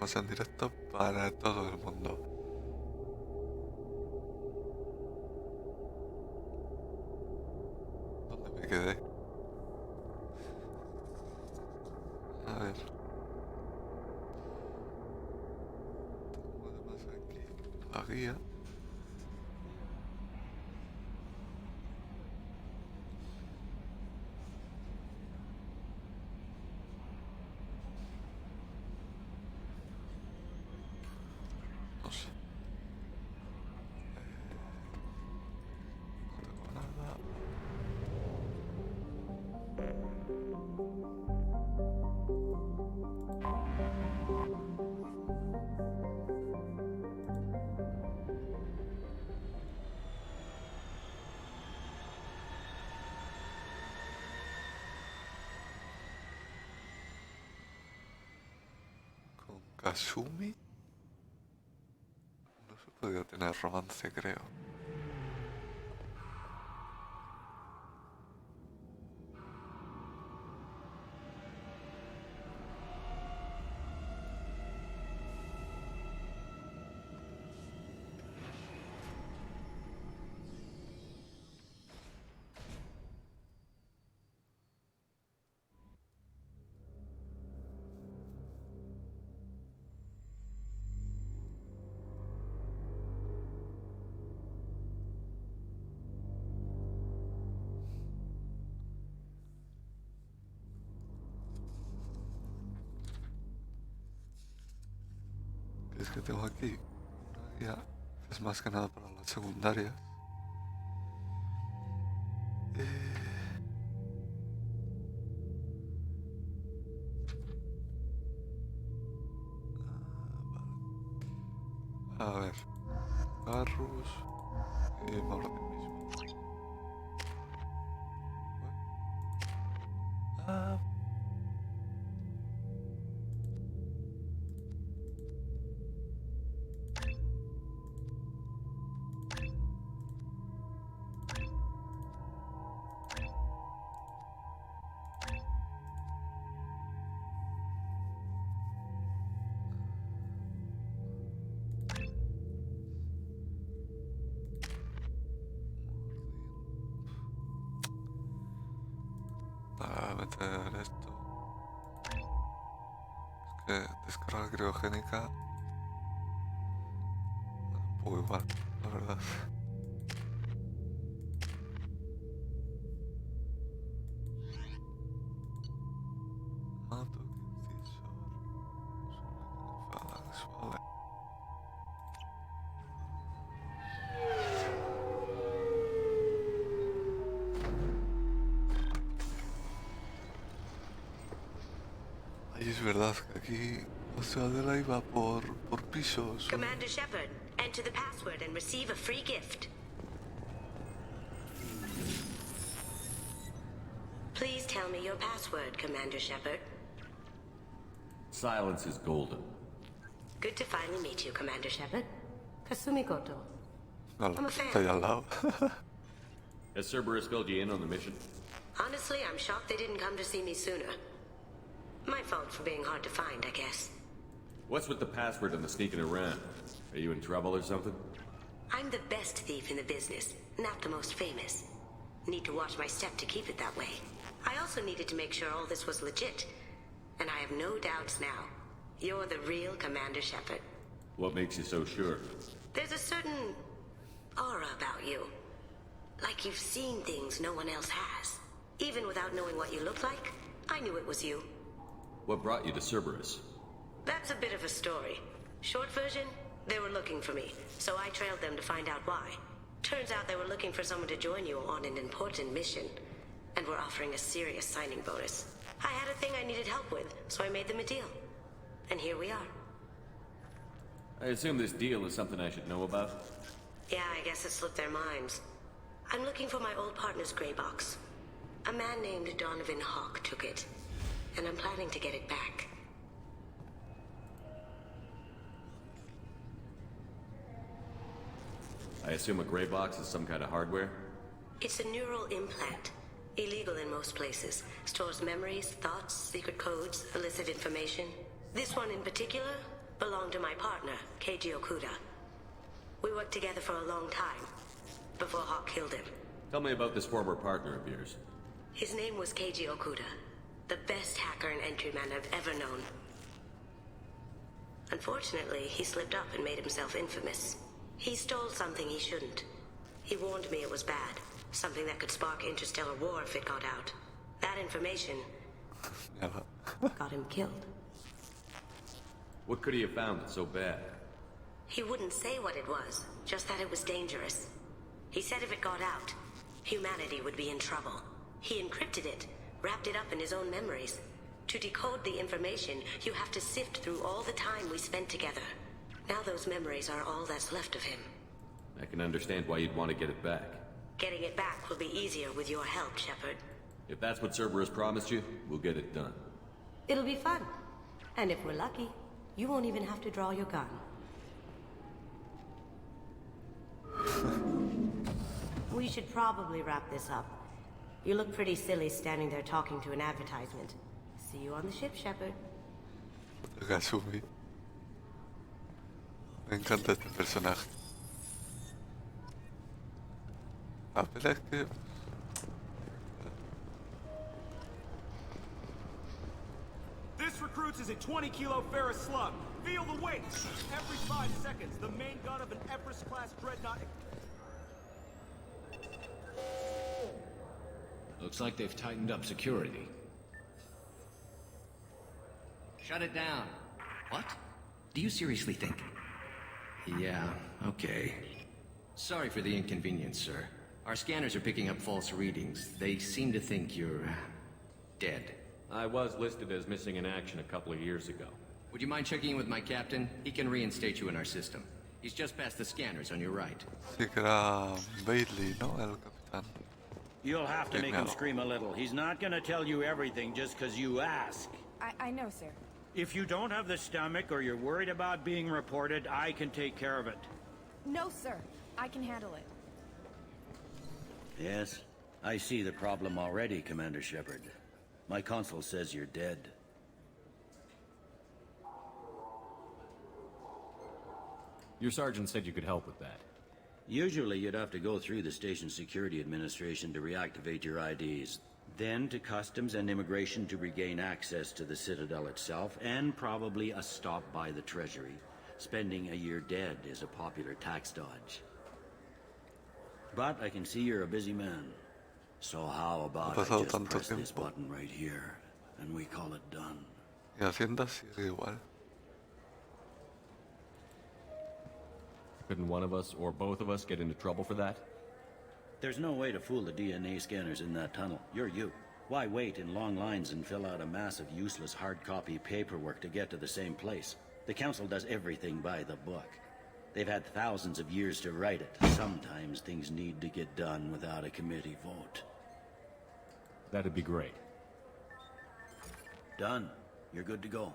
estamos en directo para todo el mundo. ¿Dónde me quedé? A ver. Tengo además aquí la guía. No sé. No tengo nada. Con Kasumi no se podía tener romance, creo. Es que tengo aquí una guía que es más que nada para las secundarias. A ver, Garrus y Mordor mismo. Ah, para meter esto. Es que descarga criogénica me da un poco igual, la verdad. Mato, incisor. Falanx, vale. Ay, es verdad que aquí la ciudadela iba por pisos. Commander Shepard, enter the password and receive a free gift. Please tell me your password, Commander Shepard. Silence is golden. Good to finally meet you, Commander Shepard. Kasumi Goto. Vale, I'm a está fan. ahí al lado. Has Cerberus filled you in on the mission? Honestly, I'm shocked they didn't come to see me sooner. My fault for being hard to find, I guess. What's with the password and the sneaking around? Are you in trouble or something? I'm the best thief in the business, not the most famous. Need to watch my step to keep it that way. I also needed to make sure all this was legit. And I have no doubts now. You're the real Commander Shepard. What makes you so sure? There's a certain aura about you. Like you've seen things no one else has. Even without knowing what you look like, I knew it was you. What brought you to Cerberus? That's a bit of a story. Short version, they were looking for me, so I trailed them to find out why. Turns out they were looking for someone to join you on an important mission, and were offering a serious signing bonus. I had a thing I needed help with, so I made them a deal. And here we are. I assume this deal is something I should know about? Yeah, I guess it slipped their minds. I'm looking for my old partner's gray box. A man named Donovan Hawk took it, and I'm planning to get it back. I assume a gray box is some kind of hardware? It's a neural implant. Illegal in most places. Stores memories, thoughts, secret codes, illicit information. This one in particular belonged to my partner, Keiji Okuda. We worked together for a long time, before Hawk killed him. Tell me about this former partner of yours. His name was Keiji Okuda, the best hacker and entryman I've ever known. Unfortunately, he slipped up and made himself infamous. He stole something he shouldn't. He warned me it was bad, something that could spark interstellar war if it got out. That information got him killed. What could he have found that's so bad? He wouldn't say what it was, just that it was dangerous. He said if it got out, humanity would be in trouble. He encrypted it, wrapped it up in his own memories. To decode the information, you have to sift through all the time we spent together. Now those memories are all that's left of him. I can understand why you'd want to get it back. Getting it back will be easier with your help, Shepard. If that's what Cerberus promised you, we'll get it done. It'll be fun. And if we're lucky, you won't even have to draw your gun. We should probably wrap this up. You look pretty silly standing there talking to an advertisement. See you on the ship, Shepard. Gasumi. Me encanta este personaje. La verdad es que This recruits is a 20-kilo ferrous slug. Feel the weight. Every 5 seconds, the main gun of an Everest-class dreadnought. Looks like they've tightened up security. Shut it down. What? Do you seriously think? Yeah, okay. Sorry for the inconvenience, sir. Our scanners are picking up false readings. They seem to think you're dead. I was listed as missing in action a couple of years ago. Would you mind checking in with my captain? He can reinstate you in our system. He's just past the scanners on your right. sí que era Bailey, ¿no? El capitán. You'll have to make him scream a little. He's not gonna tell you everything just because you ask. I know, sir. If you don't have the stomach or you're worried about being reported, I can take care of it. No, sir. I can handle it. Yes, I see the problem already, Commander Shepard. My console says you're dead. Your sergeant said you could help with that. Usually you'd have to go through the station security administration to reactivate your IDs, then to customs and immigration to regain access to the Citadel itself, and probably a stop by the Treasury. Spending a year dead is a popular tax dodge. But I can see you're a busy man. So how about I just press this button right here, and we call it done. Y Hacienda sigue igual. Couldn't one of us or both of us get into trouble for that? There's no way to fool the DNA scanners in that tunnel. You're you. Why wait in long lines and fill out a massive useless hard copy paperwork to get to the same place? The Council does everything by the book. They've had thousands of years to write it. Sometimes things need to get done without a committee vote. That'd be great. Done. You're good to go.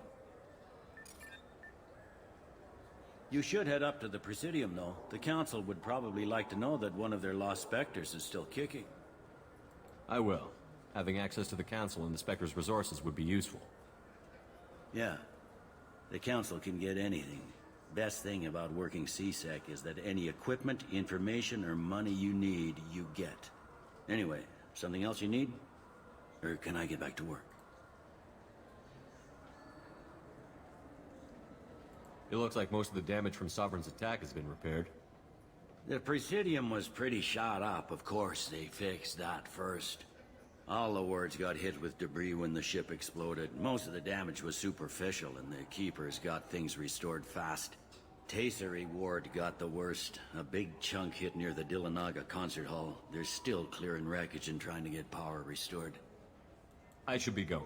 You should head up to the Presidium, though. The Council would probably like to know that one of their lost Spectres is still kicking. I will. Having access to the Council and the Spectre's resources would be useful. Yeah. The Council can get anything. Best thing about working CSEC is that any equipment, information, or money you need, you get. Anyway, something else you need? Or can I get back to work? It looks like most of the damage from Sovereign's attack has been repaired. The Presidium was pretty shot up. Of course, they fixed that first. All the wards got hit with debris when the ship exploded. Most of the damage was superficial, and the Keepers got things restored fast. Tasery Ward got the worst. A big chunk hit near the Dillanaga concert hall. They're still clearing wreckage and trying to get power restored. I should be going.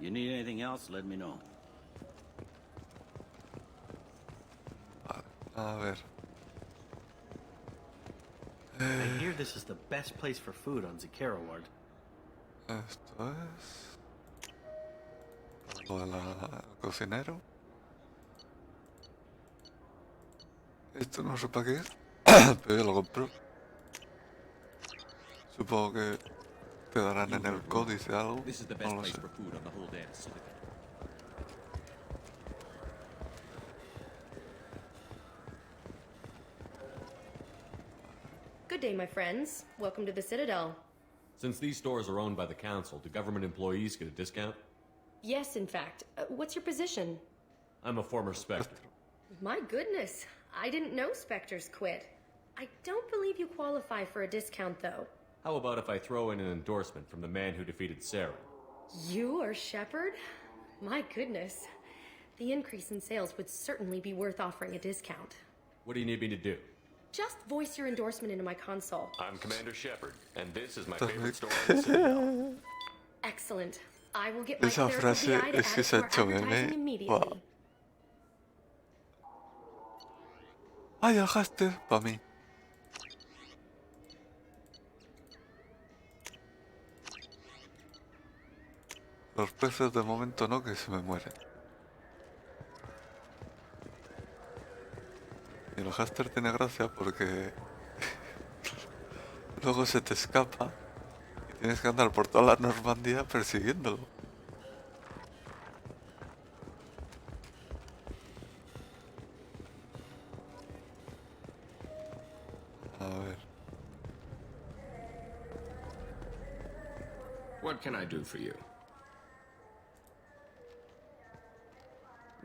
You need anything else, let me know. A ver. I hear this is the best place for food on Zakera Ward. Esto es lo del cocinero. Esto no sé para qué es, pero yo lo compro. Supongo que te darán en el códice algo. No lo sé. Good day, my friends. Welcome to the Citadel. Since these stores are owned by the council, do government employees get a discount? Yes, in fact. What's your position? I'm a former Spectre. My goodness. I didn't know Spectres quit. I don't believe you qualify for a discount, though. How about if I throw in an endorsement from the man who defeated Sarah? You are Shepard? My goodness. The increase in sales would certainly be worth offering a discount. What do you need me to do? Just voice your endorsement into my console. I'm Commander Shepard, and this is my favorite store in the Citadel. Excellent. I will get my Esa clerical frase BI to es que add se ha to our hecho advertising meme. immediately. Wow. Ay, el háster para mí. Los peces de momento no, que se me mueren. Y el háster tiene gracia porque luego se te escapa y tienes que andar por toda la Normandía persiguiéndolo. A ver. What can I do for you?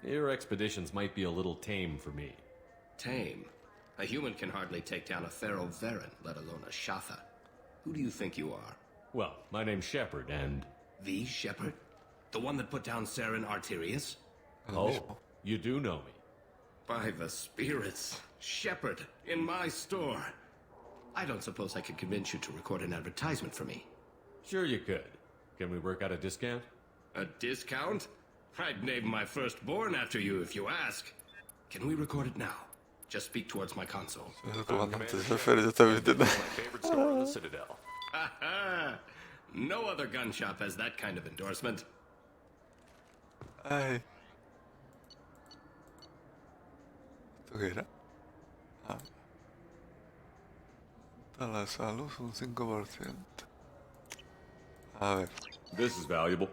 Your expeditions might be a little tame for me. Tame? A human can hardly take down a Pharaoh Varen, let alone a Shatha. Who do you think you are? Well, my name's Shepard, and... The Shepard? The one that put down Saren Arterius? Oh, you do know me. By the spirits. Shepard, in my store. I don't suppose I could convince you to record an advertisement for me. Sure you could. Can we work out a discount? A discount? I'd name my firstborn after you if you ask. Can we record it now? Just speak towards my console. El comandante Shepard, yo también entiendo. My favorite store in the Citadel. No other gun shop has that kind of endorsement. Ay. ¿Esto qué era? Ah. A la salud un 5%. A ver. This is valuable.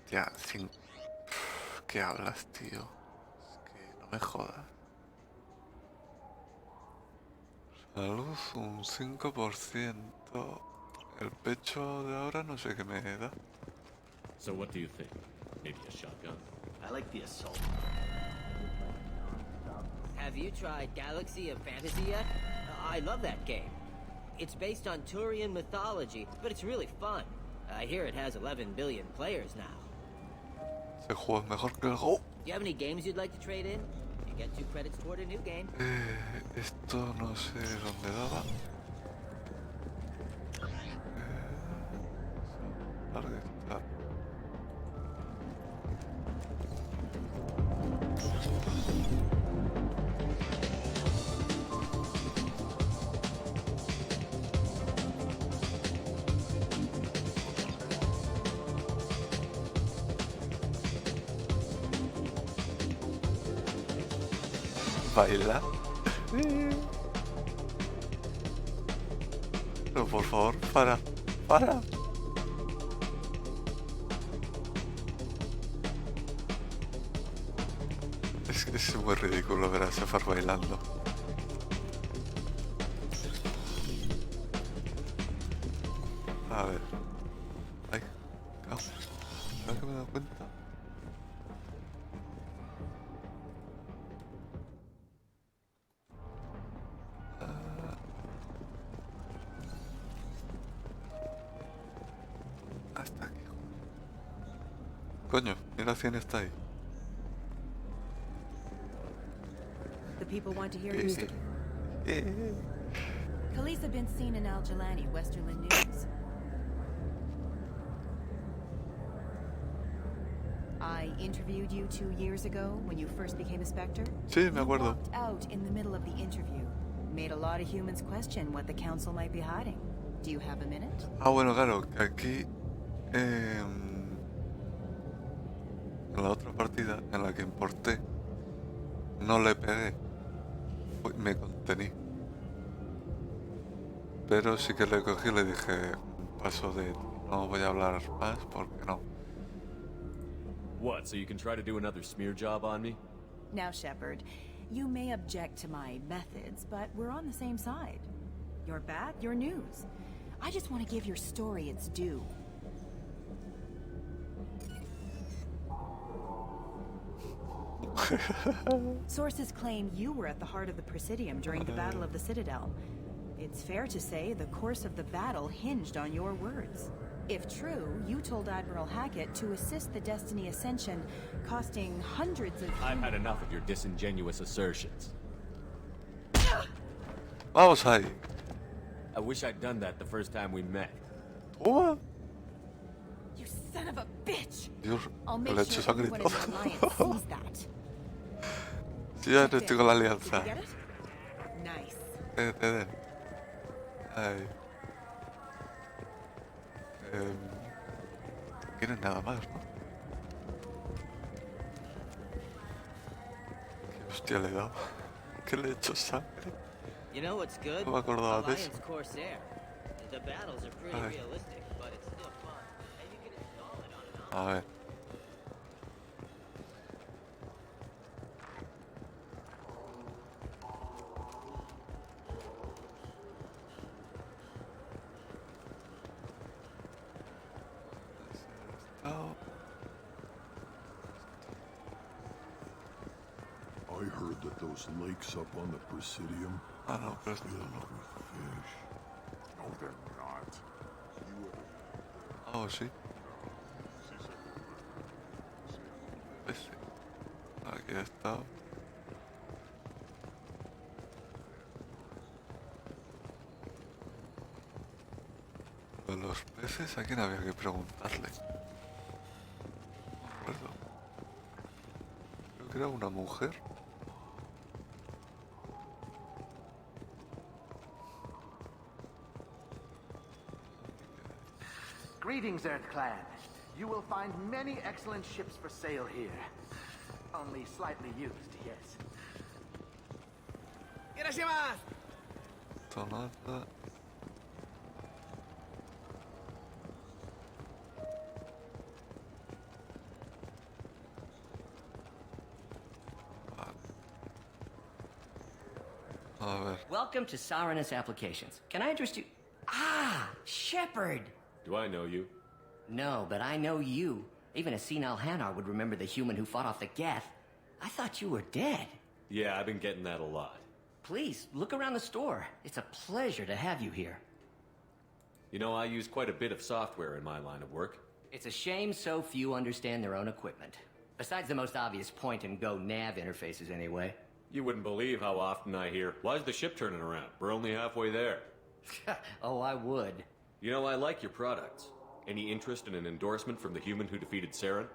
Ya, ¿qué hablas, tío? Es que no me jodas. Salud un 5%. El pecho de ahora no sé qué me da. So what do you think? Maybe a shotgun? I like the assault. Have you tried Galaxy of Fantasy yet? I love that game. It's based on Turian mythology, but it's really fun. I hear it has 11 billion players now. Ese juego es mejor que el Go. Do you have any games you'd like to trade in? You get 2 credits toward a new game. Esto no sé dónde daba. Target. Baila. Pero por favor, para. Es muy ridículo ver a Sefar bailando. A ver. Ay, ahora que me he dado cuenta. Hasta aquí. Coño, mira quién está ahí. The people want to hear your story. Khaleesa been seen in Al Jalani, Westerland News. I interviewed you 2 years ago when you first became a Spectre. Sí, me acuerdo. You walked out in the middle of the interview. Made a lot of humans question what the Council might be hiding. Do you have a minute? Ah, bueno, claro, aquí en la otra partida en la que importé no le pegué, me contení, pero sí que le cogí y le dije paso de no voy a hablar más porque no. What, so you can try to do another smear job on me? Now, Shepard, You may object to my methods, but we're on the same side. You're bad, you're news. I just want to give your story its due. Sources claim you were at the heart of the Presidium during the Battle of the Citadel. It's fair to say the course of the battle hinged on your words. If true, you told Admiral Hackett to assist the Destiny Ascension, costing hundreds of... I've had enough of your disingenuous assertions. Vamos ahí. I wish I'd done that the first time we met. Toma. You son of a bitch! Dios, I'll que make le he hecho sure sangre y everyone in the Alliance todo. sees that. Sí, ya no estoy con la alianza. Did you get it? Nice. Te den. Ay. Tienes nada más, ¿no? ¿Qué hostia le he dado? ¿Qué le he hecho sangre? You know what's good? No me acordaba de eso. Alliance Corsair. The battles are pretty Ay. realistic, but it's still fun. And you can install it on an A ver. I heard that those lakes up on the Presidium Ah, no, pero esto filled no. with fish. No, they're not. Oh, sí. Ese. Aquí está. Lo de los peces, ¿a quién había que preguntarle? No me acuerdo. Creo que era una mujer. Greetings, Earth Clan. You will find many excellent ships for sale here. Only slightly used, yes. Tonada. A ver. Welcome to Saranus Applications. Can I interest you? Ah, Shepard! Do I know you? No, but I know you. Even a senile Hanar would remember the human who fought off the Geth. I thought you were dead. Yeah, I've been getting that a lot. Please, look around the store. It's a pleasure to have you here. You know, I use quite a bit of software in my line of work. It's a shame so few understand their own equipment. Besides the most obvious point-and-go nav interfaces, anyway. You wouldn't believe how often I hear, "Why's the ship turning around? We're only halfway there." Oh, I would. You know, I like your products. Any interest in an endorsement from the human who defeated Saren?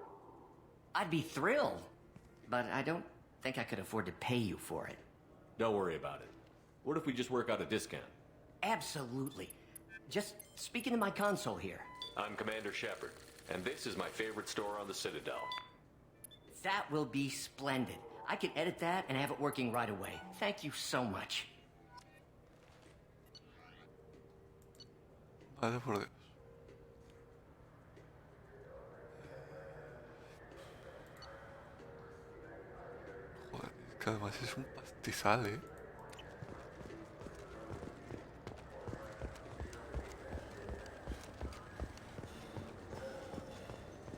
I'd be thrilled. But I don't think I could afford to pay you for it. Don't worry about it. What if we just work out a discount? Absolutely. Just speak into my console here. I'm Commander Shepard, and this is my favorite store on the Citadel. That will be splendid. I can edit that and have it working right away. Thank you so much. Vale, por Dios. Joder, es que además es un pastizal, ¿eh?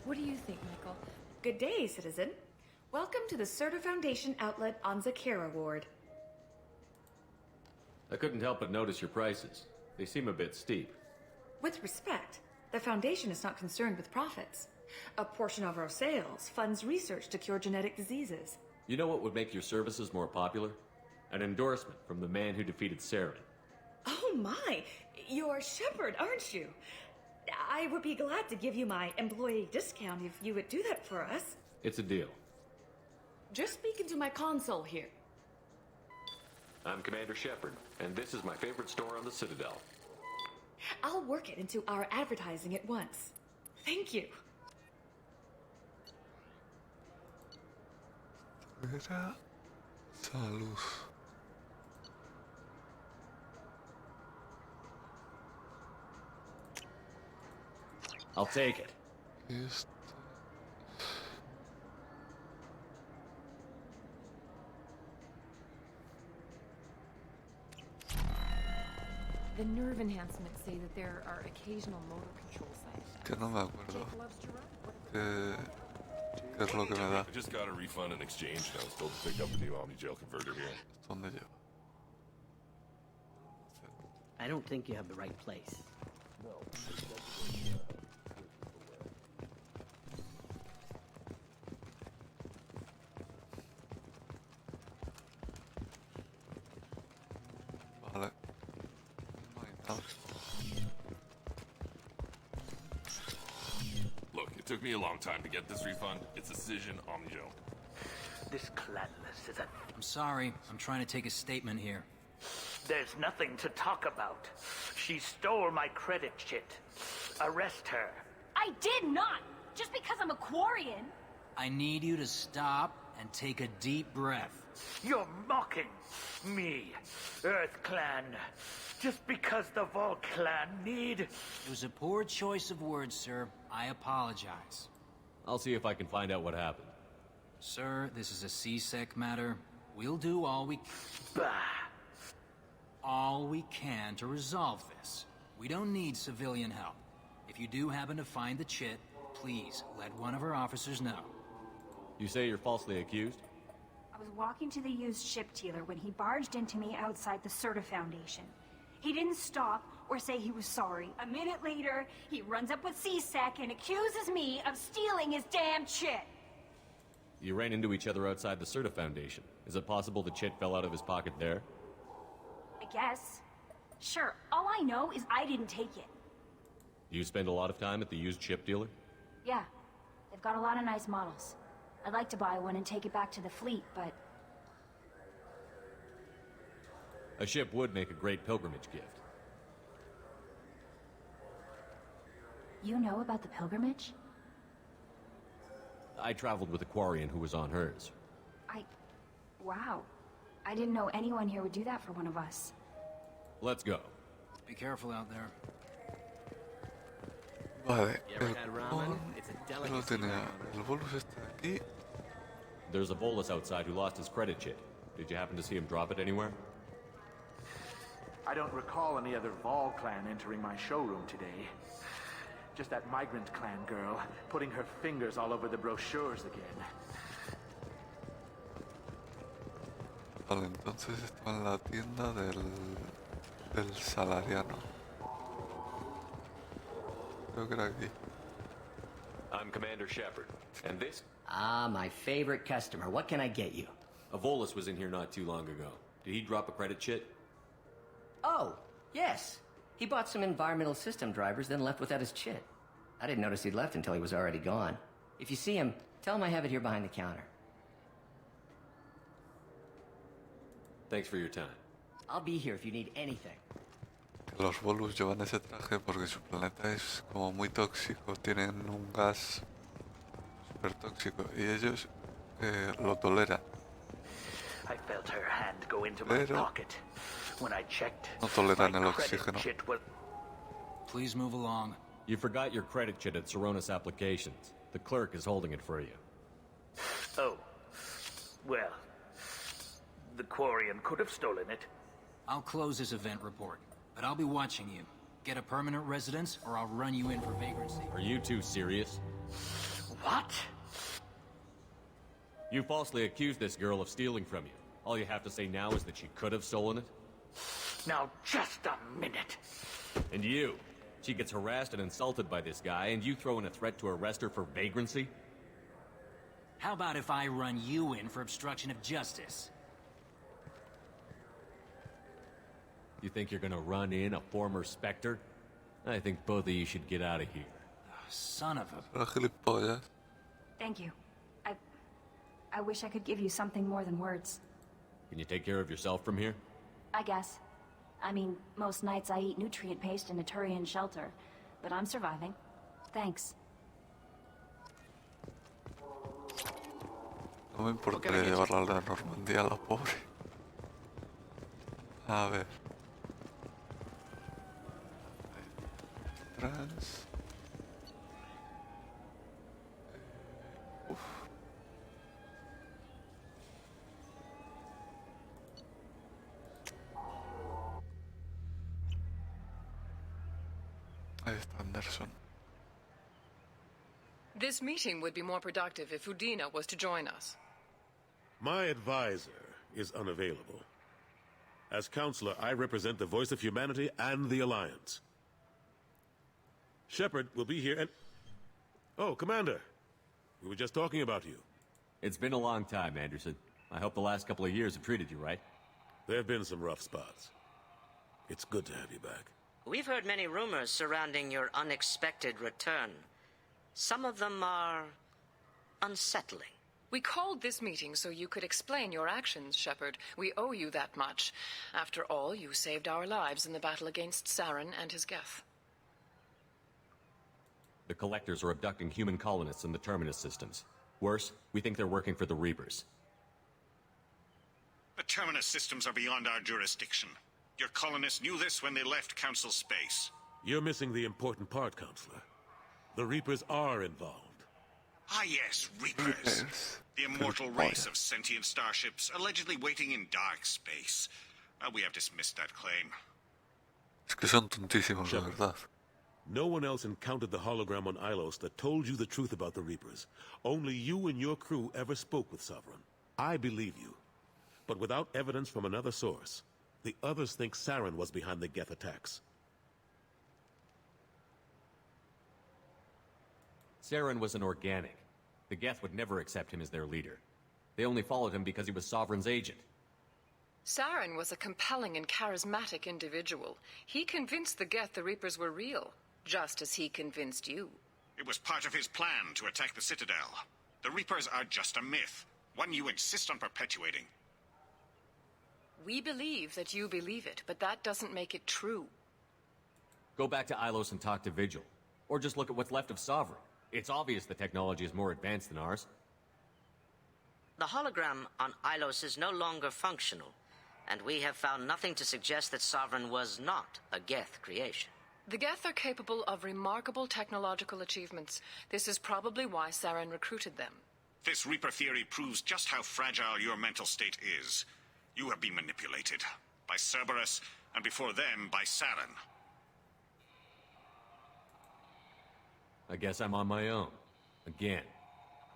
What do you think, Michael? Good day, citizen. Welcome to the Certa Foundation outlet on Zakera Ward. I couldn't help but notice your prices. They seem a bit steep. With respect, the Foundation is not concerned with profits. A portion of our sales funds research to cure genetic diseases. You know what would make your services more popular? An endorsement from the man who defeated Saren. Oh my! You're Shepard, aren't you? I would be glad to give you my employee discount if you would do that for us. It's a deal. Just speak into my console here. I'm Commander Shepard, and this is my favorite store on the Citadel. I'll work it into our advertising at once. Thank you. Era salud. I'll take it. Esto. The nerve enhancements say that there are occasional motor control signs. Que no me acuerdo. ¿Qué es lo que me da? I just got a refund in exchange, and I was told to pick up a new Omni-Gel converter here. ¿Dónde llevo? I don't think you have the right place. Vale. No hay nada. Look, it took me a long time to get this refund. It's Decision Omni-Gel. This clanless is a... I'm sorry. I'm trying to take a statement here. There's nothing to talk about. She stole my credit chit. Arrest her. I did not! Just because I'm a Quarian. I need you to stop and take a deep breath. You're mocking me, Earth Clan. Just because the Vol Clan need... It was a poor choice of words, sir. I apologize. I'll see if I can find out what happened. Sir, this is a C-Sec matter. We'll do all we can to resolve this. We don't need civilian help. If you do happen to find the chit, please let one of our officers know. You say you're falsely accused? I was walking to the used ship dealer when he barged into me outside the Serta Foundation. He didn't stop or say he was sorry. A minute later, he runs up with C-Sec and accuses me of stealing his damn chit. You ran into each other outside the Serta Foundation. Is it possible the chit fell out of his pocket there? I guess. Sure, all I know is I didn't take it. You spend a lot of time at the used ship dealer? Yeah, they've got a lot of nice models. I'd like to buy one and take it back to the fleet, but... A ship would make a great pilgrimage gift. You know about the pilgrimage? I traveled with a Quarian who was on hers. Wow. I didn't know anyone here would do that for one of us. Let's go. Be careful out there. Vale, You ever had ramen? It's a yo lo delicacy. tenía. El bolus está aquí. There's a Volus outside who lost his credit chit. Did you happen to see him drop it anywhere? I don't recall any other Vol Clan entering my showroom today. Just that Migrant Clan girl putting her fingers all over the brochures again. Vale, entonces estaba en la tienda del salariano. Creo que era aquí. I'm Commander Shepard. And this? Ah, my favorite customer. What can I get you? A Volus was in here not too long ago. Did he drop a credit chit? Oh, yes. He bought some environmental system drivers, then left without his chit. I didn't notice he'd left until he was already gone. If you see him, tell him I have it here behind the counter. Thanks for your time. I'll be here if you need anything. Los Volus llevan ese traje porque su planeta es como muy tóxico. Tienen un gas súper tóxico y ellos lo toleran. I felt her hand go into my Pero pocket. When I checked, no toleran my el credit oxígeno. chit was... Please move along. You forgot your credit chit at Saronis Applications. The clerk is holding it for you. Oh. Well, the Quarian could have stolen it. I'll close this event report, but I'll be watching you. Get a permanent residence, or I'll run you in for vagrancy. Are you two serious? What? You falsely accused this girl of stealing from you. All you have to say now is that she could have stolen it? Now, just a minute. And you? She gets harassed and insulted by this guy, and you throw in a threat to arrest her for vagrancy? How about if I run you in for obstruction of justice? You think you're gonna run in a former Spectre? I think both of you should get out of here. Son of a... Gilipollas. Thank you. I wish I could give you something more than words. Can you take care of yourself from here? I guess. I mean, most nights I eat nutrient paste in a Turian shelter, but I'm surviving. Thanks. No me importaría llevarla a la Normandía, la pobre. A ver. Trans. Uf. Ahí está Anderson. This meeting would be more productive if Udina was to join us. My advisor is unavailable. As counselor, I represent the voice of humanity and the Alliance. Shepard will be here and... Oh, Commander. We were just talking about you. It's been a long time, Anderson. I hope the last couple of years have treated you right. There have been some rough spots. It's good to have you back. We've heard many rumors surrounding your unexpected return. Some of them are unsettling. We called this meeting so you could explain your actions, Shepard. We owe you that much. After all, you saved our lives in the battle against Saren and his Geth. The Collectors are abducting human colonists in the Terminus systems. Worse, we think they're working for the Reapers. The Terminus systems are beyond our jurisdiction. Your colonists knew this when they left Council space. You're missing the important part, Counselor. The Reapers are involved. Ah yes, Reapers. The immortal race of sentient starships allegedly waiting in dark space. We have dismissed that claim. Es que son tontísimos, la verdad. No one else encountered the hologram on Ilos that told you the truth about the Reapers. Only you and your crew ever spoke with Sovereign. I believe you. But without evidence from another source, the others think Saren was behind the Geth attacks. Saren was an organic. The Geth would never accept him as their leader. They only followed him because he was Sovereign's agent. Saren was a compelling and charismatic individual. He convinced the Geth the Reapers were real, just as he convinced you. It was part of his plan to attack the Citadel. The Reapers are just a myth, one you insist on perpetuating. We believe that you believe it, but that doesn't make it true. Go back to Ilos and talk to Vigil. Or just look at what's left of Sovereign. It's obvious the technology is more advanced than ours. The hologram on Ilos is no longer functional, and we have found nothing to suggest that Sovereign was not a Geth creation. The Geth are capable of remarkable technological achievements. This is probably why Saren recruited them. This Reaper theory proves just how fragile your mental state is. You have been manipulated. By Cerberus, and before them, by Saren. I guess I'm on my own. Again.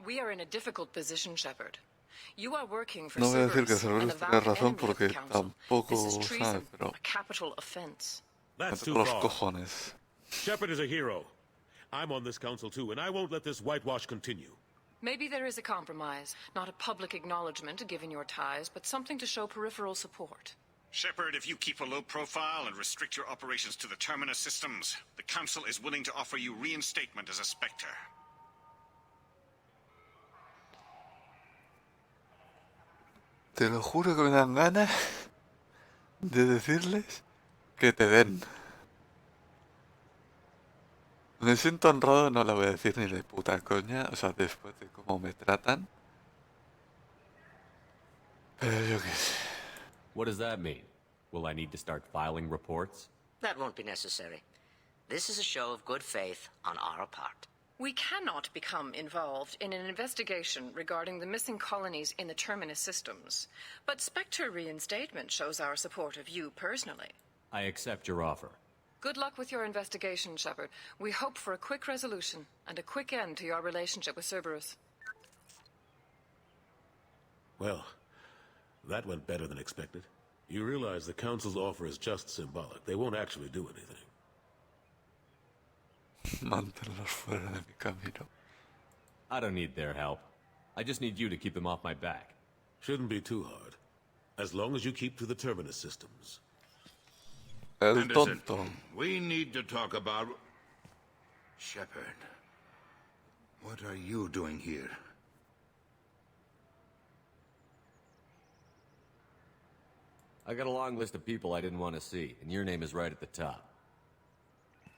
We are in a difficult position, Shepard. You are working for No voy a decir que Cerberus, an Cerberus tiene avowed razón enemy of porque the Council. tampoco This is sabe, treason, pero... a capital offense. That's me too toco los far. cojones. Shepard is a hero. I'm on this council too, and I won't let this whitewash continue. Maybe there is a compromise. Not a public acknowledgement given your ties, but something to show peripheral support. Shepard, if you keep a low profile and restrict your operations to the Terminus systems, the Council is willing to offer you reinstatement as a Spectre. Te lo juro que me dan ganas de decirles que te den. Me siento honrado, no la voy a decir ni de puta coña, o sea, después de cómo me tratan. Pero yo qué sé. What does that mean? Will I need to start filing reports? That won't be necessary. This is a show of good faith on our part. We cannot become involved in an investigation regarding the missing colonies in the Terminus systems. But Spectre reinstatement shows our support of you personally. I accept your offer. Good luck with your investigation, Shepard. We hope for a quick resolution and a quick end to your relationship with Cerberus. Well, that went better than expected. You realize the Council's offer is just symbolic. They won't actually do anything. Manténlos fuera de mi camino. I don't need their help. I just need you to keep them off my back. Shouldn't be too hard. As long as you keep to the Terminus systems. El Anderson, tonto. we need to talk about... Shepard. What are you doing here? I got a long list of people I didn't want to see, and your name is right at the top.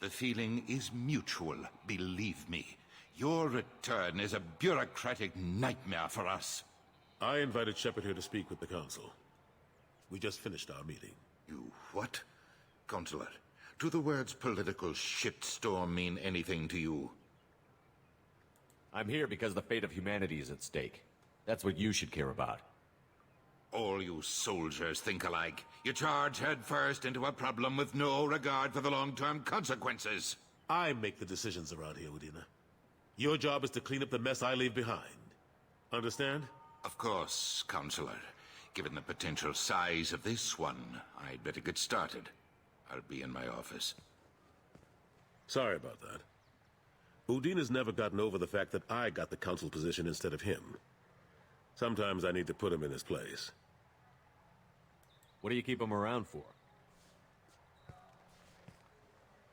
The feeling is mutual, believe me. Your return is a bureaucratic nightmare for us. I invited Shepard here to speak with the Council. We just finished our meeting. You what? Consular, do the words political shitstorm mean anything to you? I'm here because the fate of humanity is at stake. That's what you should care about. All you soldiers think alike. You charge headfirst into a problem with no regard for the long-term consequences. I make the decisions around here, Udina. Your job is to clean up the mess I leave behind. Understand? Of course, Counselor. Given the potential size of this one, I'd better get started. I'll be in my office. Sorry about that. Udina's never gotten over the fact that I got the council position instead of him. Sometimes I need to put him in his place. What do you keep him around for?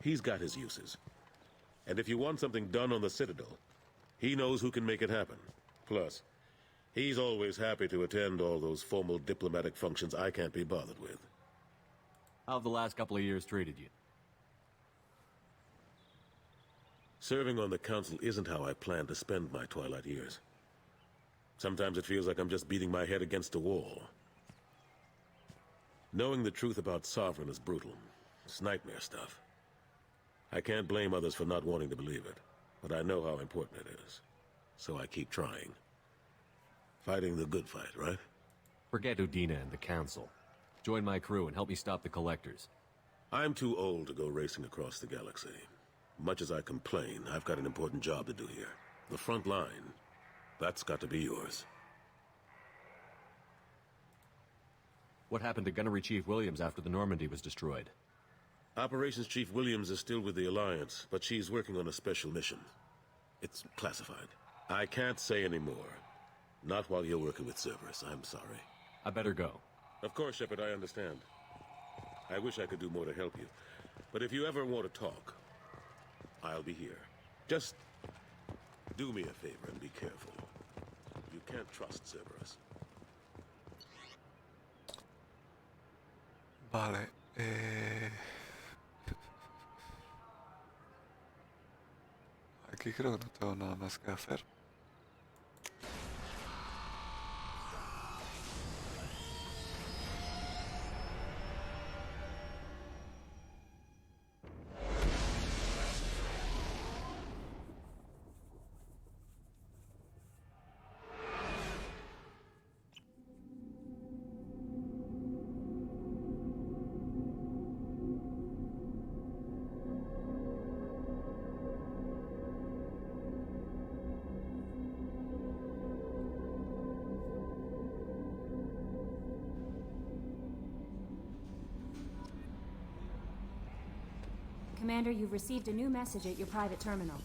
He's got his uses. And if you want something done on the Citadel, he knows who can make it happen. Plus, he's always happy to attend all those formal diplomatic functions I can't be bothered with. How have the last couple of years treated you? Serving on the council isn't how I plan to spend my twilight years. Sometimes it feels like I'm just beating my head against a wall. Knowing the truth about Sovereign is brutal. It's nightmare stuff. I can't blame others for not wanting to believe it, but I know how important it is. So I keep trying. Fighting the good fight, right? Forget Udina and the Council. Join my crew and help me stop the Collectors. I'm too old to go racing across the galaxy. Much as I complain, I've got an important job to do here. The front line, that's got to be yours. What happened to Gunnery Chief Williams after the Normandy was destroyed? Operations Chief Williams is still with the Alliance, but she's working on a special mission. It's classified. I can't say any more. Not while you're working with Cerberus, I'm sorry. I better go. Of course, Shepard, I understand. I wish I could do more to help you. But if you ever want to talk, I'll be here. Just do me a favor and be careful. You can't trust Cerberus. Vale, aquí creo que no tengo nada más que hacer. Commander, you've received a new message at your private terminal.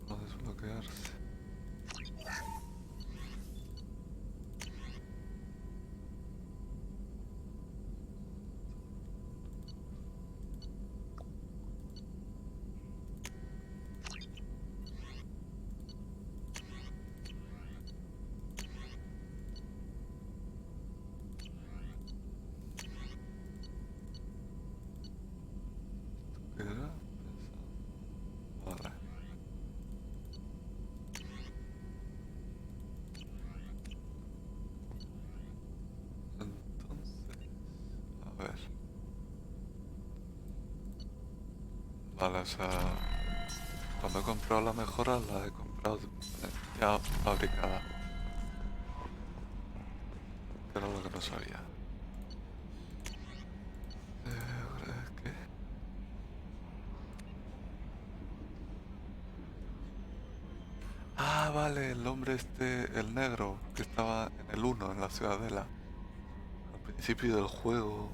No desbloquearse. ¿Era? Vale. Entonces, a ver. Vale, o sea, cuando he comprado la mejora la he comprado ya fabricada. Que era lo que no sabía. ¿Qué? Ah, vale, el hombre este, el negro, que estaba en el 1, en la ciudadela. Al principio del juego.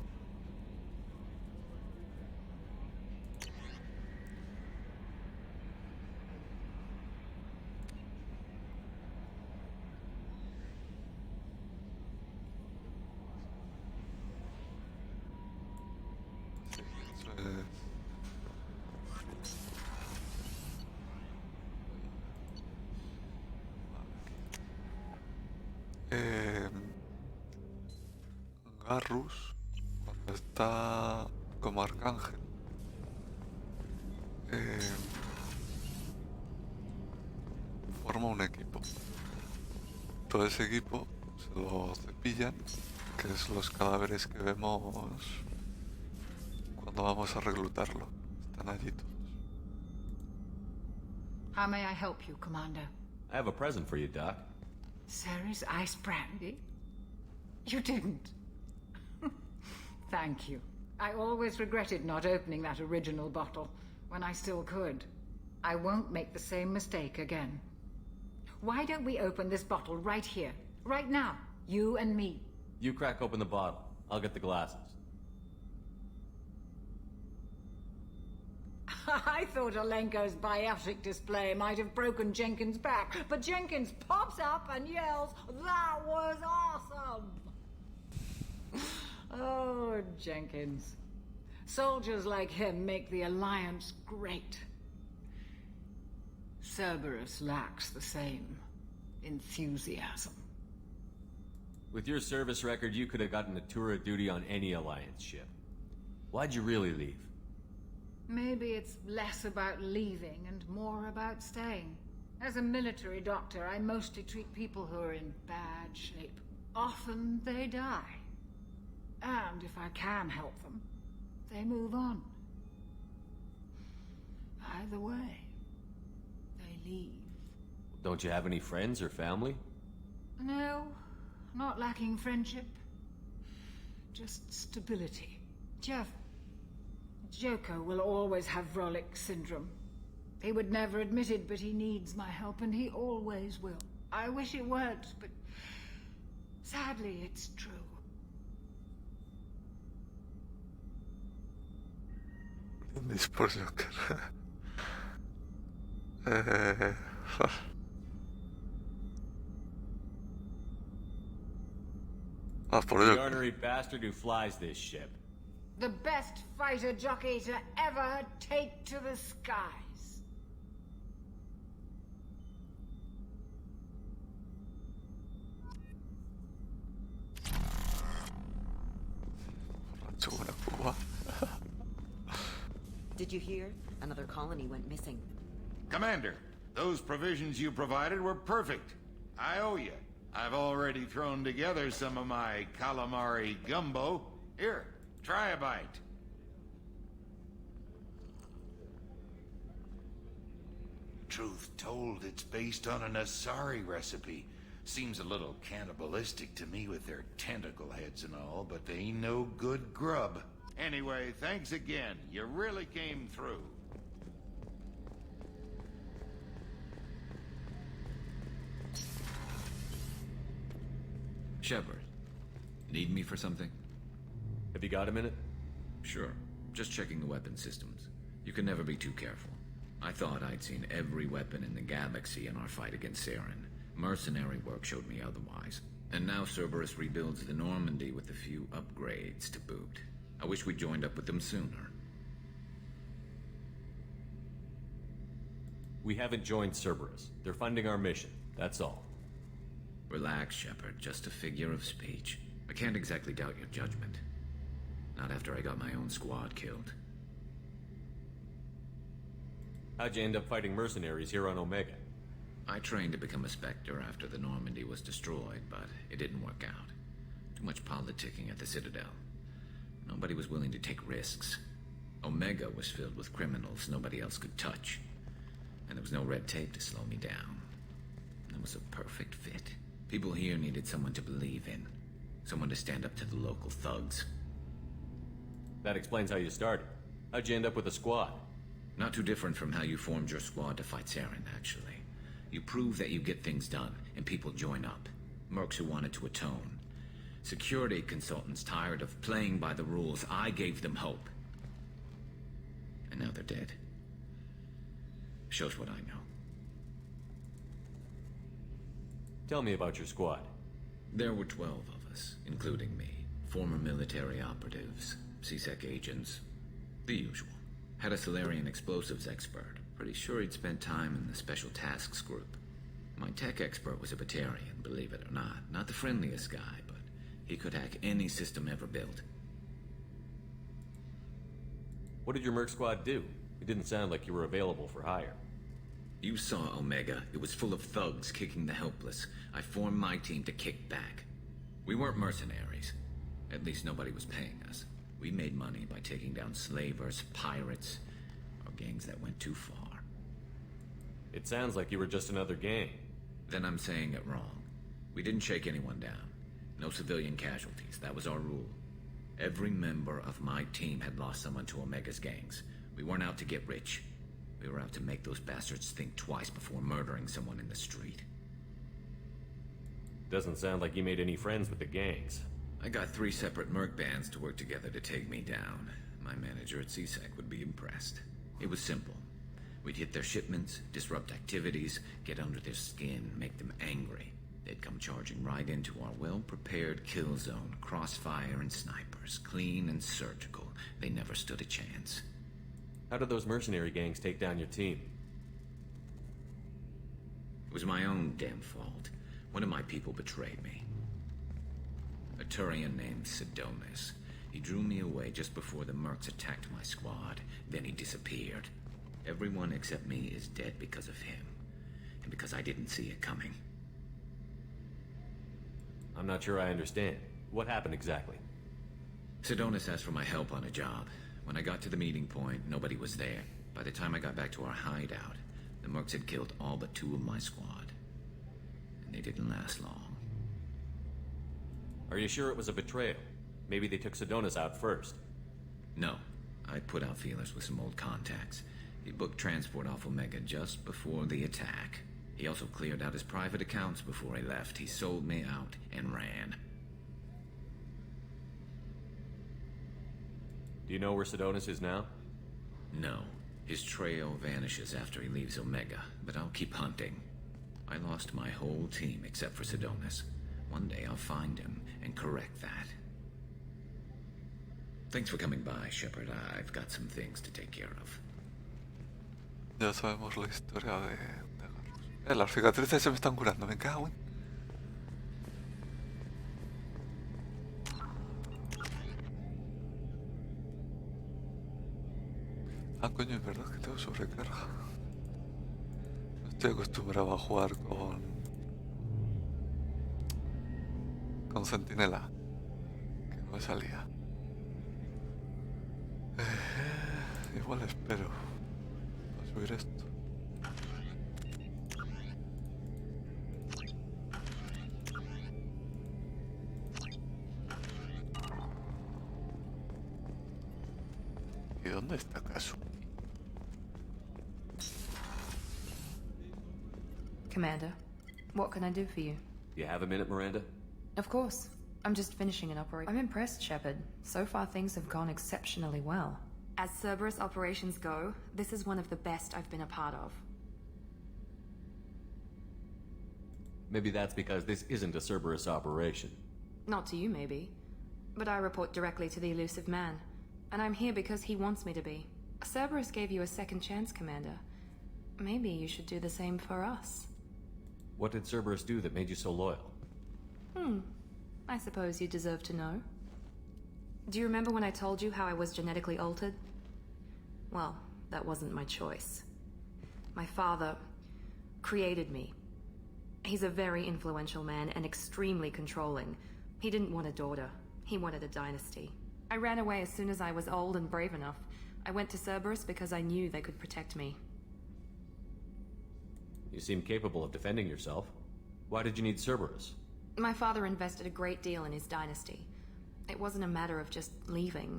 Sí, eso es. Garrus, cuando está como arcángel, forma un equipo. Todo ese equipo se lo cepillan, que es los cadáveres que vemos cuando vamos a reclutarlo. Están allí todos. How may I help you, Commander? I have a present for you, Doc. Sarah's ice brandy? You didn't. Thank you. I always regretted not opening that original bottle when I still could. I won't make the same mistake again. Why don't we open this bottle right here, right now, you and me? You crack open the bottle. I'll get the glasses. I thought Alenko's biotic display might have broken Jenkins' back, but Jenkins pops up and yells, "That was awesome!" Oh, Jenkins. Soldiers like him make the Alliance great. Cerberus lacks the same enthusiasm. With your service record, you could have gotten a tour of duty on any Alliance ship. Why'd you really leave? Maybe it's less about leaving and more about staying. As a military doctor, I mostly treat people who are in bad shape. Often they die. And if I can help them, they move on. Either way, they leave. Don't you have any friends or family? No, not lacking friendship. Just stability. Jeff, Joko will always have Vrolic syndrome. He would never admit it, but he needs my help, and he always will. I wish it weren't, but sadly it's true. Brindis por Joker. Por The Joker. ornery bastard who flies this ship. The best fighter jockey to ever take to the skies. Did you hear? Another colony went missing. Commander, those provisions you provided were perfect. I owe you. I've already thrown together some of my calamari gumbo. Here, try a bite. Truth told, it's based on an Asari recipe. Seems a little cannibalistic to me with their tentacle heads and all, but they ain't no good grub. Anyway, thanks again. You really came through. Shepard, need me for something? Have you got a minute? Sure. Just checking the weapon systems. You can never be too careful. I thought I'd seen every weapon in the galaxy in our fight against Saren. Mercenary work showed me otherwise. And now Cerberus rebuilds the Normandy with a few upgrades to boot. I wish we joined up with them sooner. We haven't joined Cerberus. They're funding our mission. That's all. Relax, Shepard. Just a figure of speech. I can't exactly doubt your judgment. Not after I got my own squad killed. How'd you end up fighting mercenaries here on Omega? I trained to become a Spectre after the Normandy was destroyed, but it didn't work out. Too much politicking at the Citadel. Nobody was willing to take risks. Omega was filled with criminals nobody else could touch. And there was no red tape to slow me down. It was a perfect fit. People here needed someone to believe in. Someone to stand up to the local thugs. That explains how you started. How'd you end up with a squad? Not too different from how you formed your squad to fight Saren, actually. You prove that you get things done, and people join up. Mercs who wanted to atone. Security consultants tired of playing by the rules. I gave them hope. And now they're dead. Shows what I know. Tell me about your squad. There were 12 of us, including me. Former military operatives, CSEC agents, the usual. Had a Solarian explosives expert. Pretty sure he'd spent time in the Special Tasks Group. My tech expert was a Batarian, believe it or not. Not the friendliest guy, but he could hack any system ever built. What did your merc squad do? It didn't sound like you were available for hire. You saw Omega. It was full of thugs kicking the helpless. I formed my team to kick back. We weren't mercenaries. At least nobody was paying us. We made money by taking down slavers, pirates, or gangs that went too far. It sounds like you were just another gang. Then I'm saying it wrong. We didn't shake anyone down. No civilian casualties. That was our rule. Every member of my team had lost someone to Omega's gangs. We weren't out to get rich. We were out to make those bastards think twice before murdering someone in the street. Doesn't sound like you made any friends with the gangs. I got 3 separate merc bands to work together to take me down. My manager at CSEC would be impressed. It was simple. We'd hit their shipments, disrupt activities, get under their skin, make them angry. They'd come charging right into our well-prepared kill zone, crossfire and snipers, clean and surgical. They never stood a chance. How did those mercenary gangs take down your team? It was my own damn fault. One of my people betrayed me. A Turian named Sidonis. He drew me away just before the mercs attacked my squad. Then he disappeared. Everyone except me is dead because of him. And because I didn't see it coming. I'm not sure I understand. What happened exactly? Sidonis asked for my help on a job. When I got to the meeting point, nobody was there. By the time I got back to our hideout, the mercs had killed all but 2 of my squad. And they didn't last long. Are you sure it was a betrayal? Maybe they took Sidonis out first. No. I put out feelers with some old contacts. He booked transport off Omega just before the attack. He also cleared out his private accounts before he left. He sold me out and ran. Do you know where Sidonis is now? No. His trail vanishes after he leaves Omega, but I'll keep hunting. I lost my whole team except for Sidonis. One day I'll find him and correct that. Thanks for coming by, Shepard. I've got some things to take care of. Ya sabemos la historia de Garrus. Las cicatrices se me están curando, me cago en... Ah, coño, es verdad que tengo sobrecarga. No estoy acostumbrado a jugar con Centinela. Que no me salía. Igual espero a subir esto. ¿Y dónde está Casu? Commander, what can I do for you? You have a minute, Miranda? Of course. I'm just finishing an operation. I'm impressed, Shepard. So far things have gone exceptionally well. As Cerberus operations go, this is one of the best I've been a part of. Maybe that's because this isn't a Cerberus operation. Not to you, maybe. But I report directly to the elusive man. And I'm here because he wants me to be. Cerberus gave you a second chance, Commander. Maybe you should do the same for us. What did Cerberus do that made you so loyal? I suppose you deserve to know. Do you remember when I told you how I was genetically altered? Well, that wasn't my choice. My father created me. He's a very influential man and extremely controlling. He didn't want a daughter. He wanted a dynasty. I ran away as soon as I was old and brave enough. I went to Cerberus because I knew they could protect me. You seem capable of defending yourself. Why did you need Cerberus? My father invested a great deal in his dynasty. It wasn't a matter of just leaving.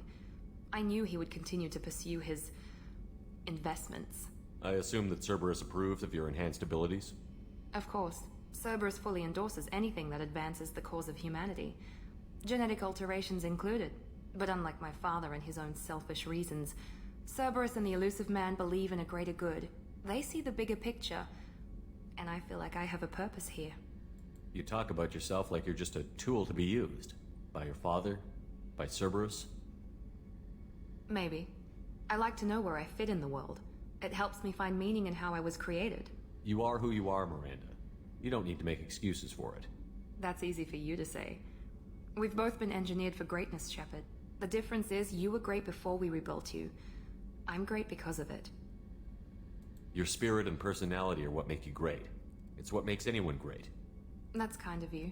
I knew he would continue to pursue his investments. I assume that Cerberus approved of your enhanced abilities? Of course. Cerberus fully endorses anything that advances the cause of humanity. Genetic alterations included. But unlike my father and his own selfish reasons, Cerberus and the elusive man believe in a greater good. They see the bigger picture, and I feel like I have a purpose here. You talk about yourself like you're just a tool to be used. By your father? By Cerberus? Maybe. I like to know where I fit in the world. It helps me find meaning in how I was created. You are who you are, Miranda. You don't need to make excuses for it. That's easy for you to say. We've both been engineered for greatness, Shepard. The difference is you were great before we rebuilt you. I'm great because of it. Your spirit and personality are what make you great. It's what makes anyone great. That's kind of you.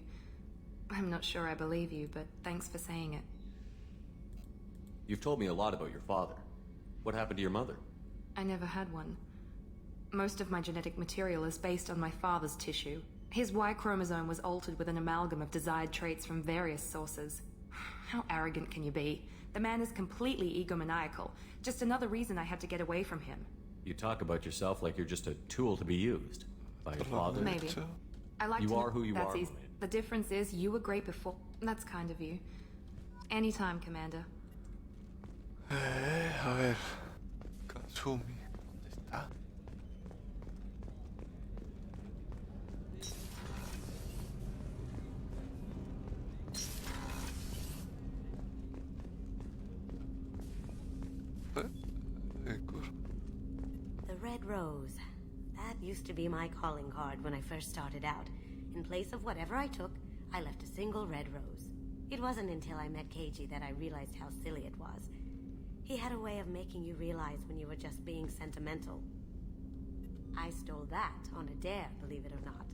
I'm not sure I believe you, but thanks for saying it. You've told me a lot about your father. What happened to your mother? I never had one. Most of my genetic material is based on my father's tissue. His Y chromosome was altered with an amalgam of desired traits from various sources. How arrogant can you be? The man is completely egomaniacal. Just another reason I had to get away from him. You talk about yourself like you're just a tool to be used. By your father? Maybe. I like You to... are who you That's are, easy. The difference is you were great before. That's kind of you. Anytime, Commander. A ver. Katsumi. ¿Dónde está? The Red Rose. That used to be my calling card when I first started out. In place of whatever I took, I left a single red rose. It wasn't until I met Keiji that I realized how silly it was. He had a way of making you realize when you were just being sentimental. I stole that on a dare, believe it or not.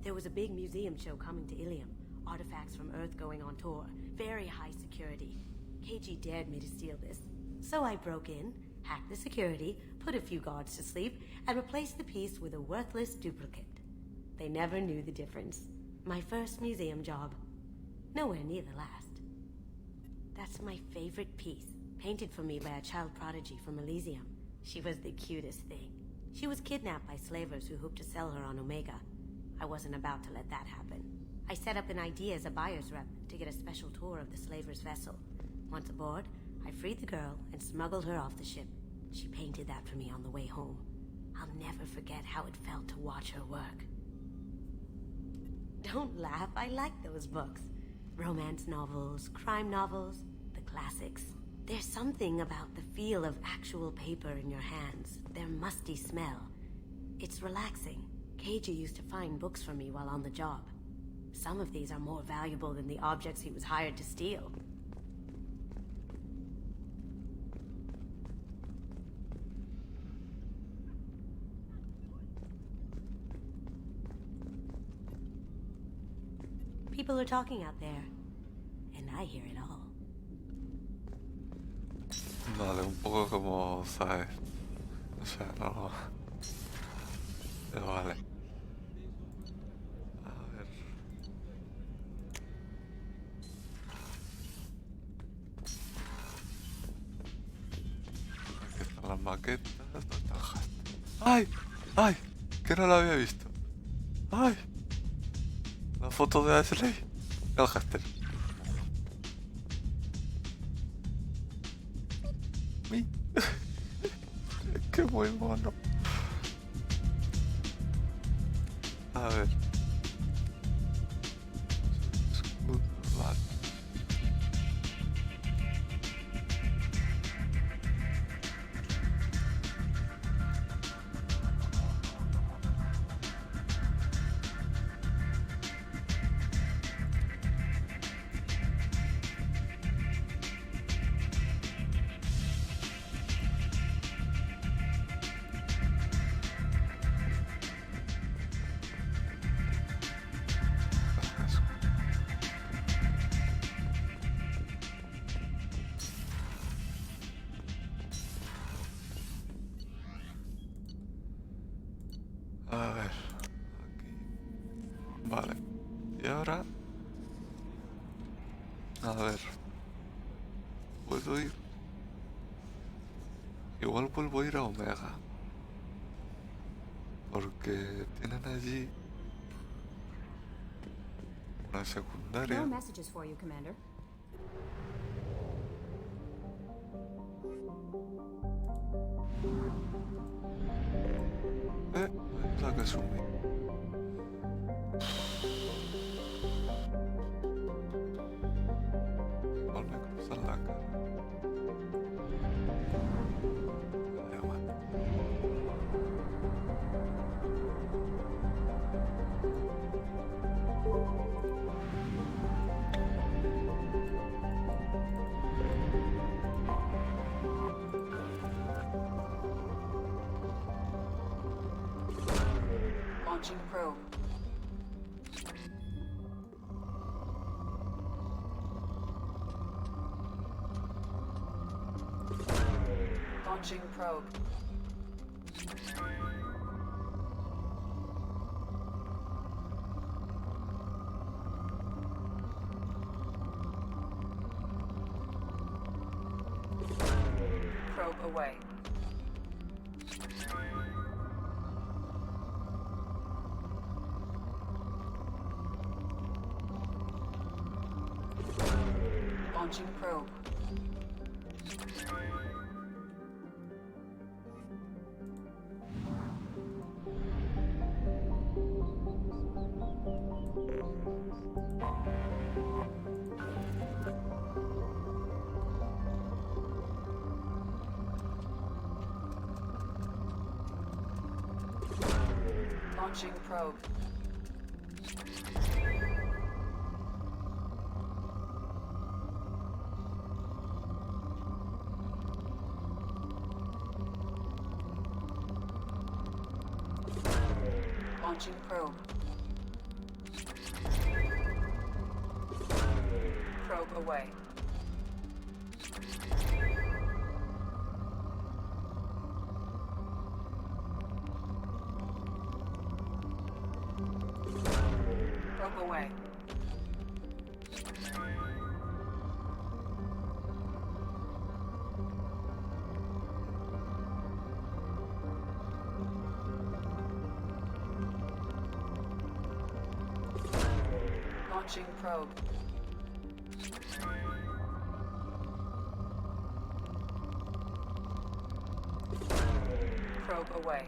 There was a big museum show coming to Ilium. Artifacts from Earth going on tour. Very high security. Keiji dared me to steal this. So I broke in, hacked the security, put a few guards to sleep, and replaced the piece with a worthless duplicate. They never knew the difference. My first museum job. Nowhere near the last. That's my favorite piece, painted for me by a child prodigy from Elysium. She was the cutest thing. She was kidnapped by slavers who hoped to sell her on Omega. I wasn't about to let that happen. I set up an idea as a buyer's rep to get a special tour of the slaver's vessel. Once aboard, I freed the girl and smuggled her off the ship. She painted that for me on the way home. I'll never forget how it felt to watch her work. Don't laugh, I like those books. Romance novels, crime novels, the classics. There's something about the feel of actual paper in your hands, their musty smell. It's relaxing. Keiji used to find books for me while on the job. Some of these are more valuable than the objects he was hired to steal. People are talking out there, and I hear it all. Vale, un poco como, ¿sabes? O sea, no... Pero vale. A ver... Aquí están las maquetas. ¿Dónde está el hat? ¡Ay! ¡Ay! Que no lo había visto. ¡Ay! La foto de Ashley. El háster. Qué muy mono. A ver. Vale. A ver, aquí. Vale. Y ahora... A ver. ¿Puedo ir? Igual vuelvo a ir a Omega. Porque tienen allí... una secundaria. No messages for you, Commander. La que sube. Igual me cruzan la cara. Da igual. Launching probe. Launching probe. Probe away. Launching probe. Launching probe. Launching probe. Probe away. Probe away. Launching probe. Probe away.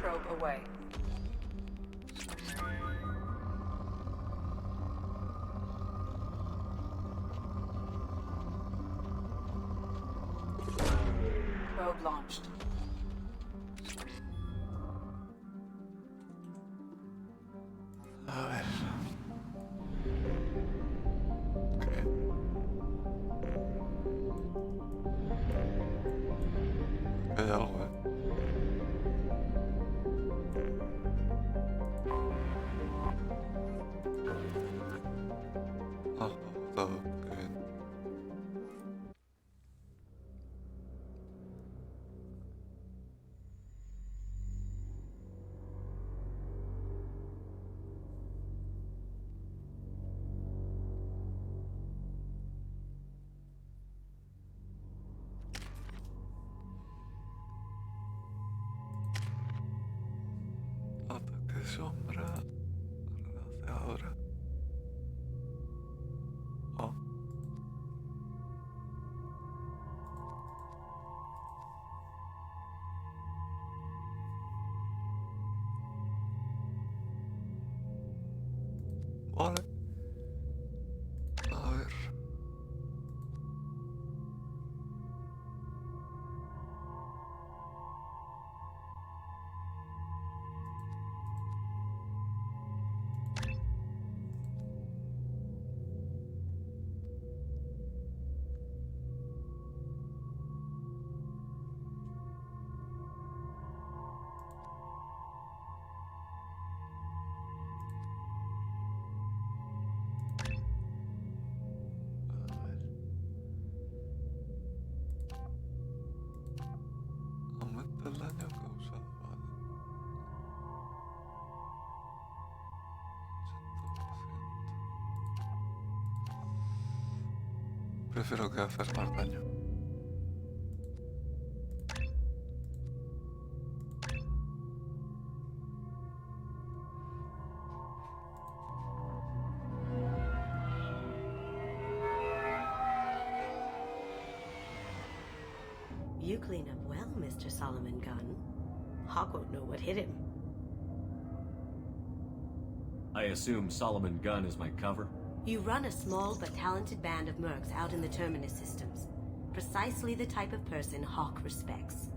Probe away. Probe launched. A ver. ¿Qué? Hay algo, Ah, todo. Qué bien. Ataque de sombra. Relanceadora. Oh. Vale. A ver. Aumenta el daño causado, vale. 80%. Prefiero que hacer más daño. You clean up well, Mr. Solomon Gunn. Hawk won't know what hit him. I assume Solomon Gunn is my cover? You run a small but talented band of mercs out in the Terminus systems. Precisely the type of person Hawk respects.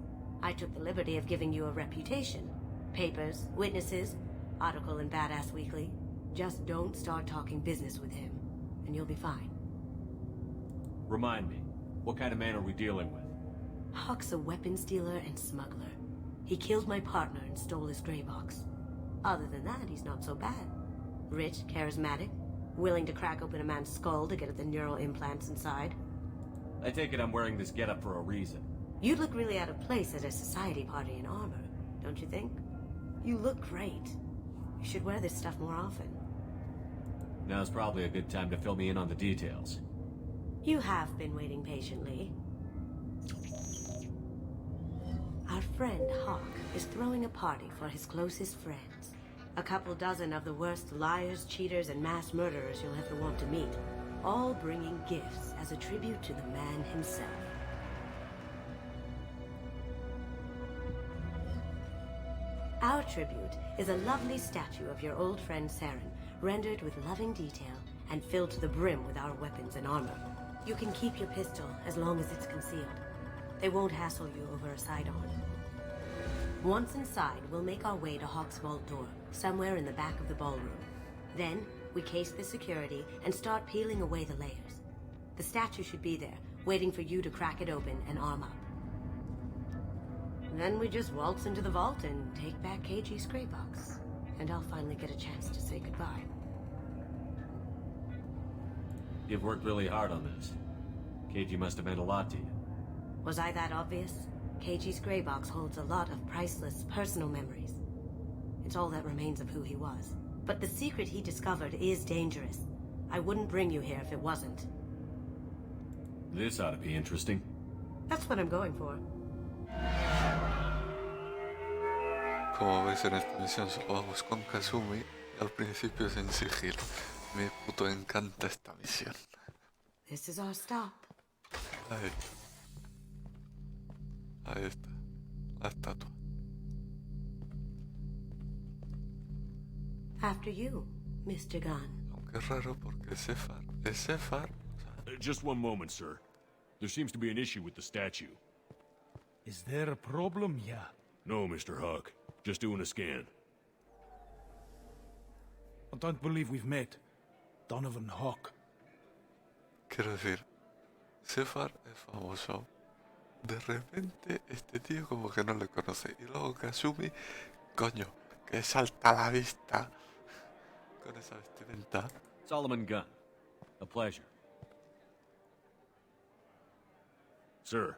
I took the liberty of giving you a reputation. Papers, witnesses, article in Badass Weekly. Just don't start talking business with him, and you'll be fine. Remind me, what kind of man are we dealing with? Hawk's a weapons dealer and smuggler. He killed my partner and stole his gray box. Other than that, he's not so bad. Rich, charismatic, Willing to crack open a man's skull to get at the neural implants inside? I take it I'm wearing this getup for a reason. You'd look really out of place at a society party in armor, don't you think? You look great. You should wear this stuff more often. Now's probably a good time to fill me in on the details. You have been waiting patiently. Our friend Hawk is throwing a party for his closest friends. A couple dozen of the worst liars, cheaters, and mass murderers you'll ever want to meet. All bringing gifts as a tribute to the man himself. Our tribute is a lovely statue of your old friend Saren, rendered with loving detail and filled to the brim with our weapons and armor. You can keep your pistol as long as it's concealed. They won't hassle you over a side-on. Once inside, we'll make our way to Hawk's vault door, somewhere in the back of the ballroom. Then, we case the security and start peeling away the layers. The statue should be there, waiting for you to crack it open and arm up. Then we just waltz into the vault and take back KG's gray box. And I'll finally get a chance to say goodbye. You've worked really hard on this. KG must have meant a lot to you. Was I that obvious? KG's gray box holds a lot of priceless personal memories. It's all that remains of who he was. But the secret he discovered is dangerous. I wouldn't bring you here if it wasn't. This ought to be interesting. That's what I'm going for. Como veis en esta misión solo vamos con Kasumi y al principio es en sigilo. Me puto encanta esta misión. This is our stop. Ahí. Ahí está. La estatua. After you, Mr. Gunn. Aunque es raro porque es Sefar. Es Sefar. Just one moment, sir. There seems to be an issue with the statue. Is there a problem here? No, Mr. Hawk. Just doing a scan. I don't believe we've met. Donovan Hawk. Quiero decir, Sefar es famoso. De repente este tío como que no le conoce. Y luego Kasumi, coño, que salta a la vista con esa vestimenta. Solomon Gunn. A pleasure. Sir,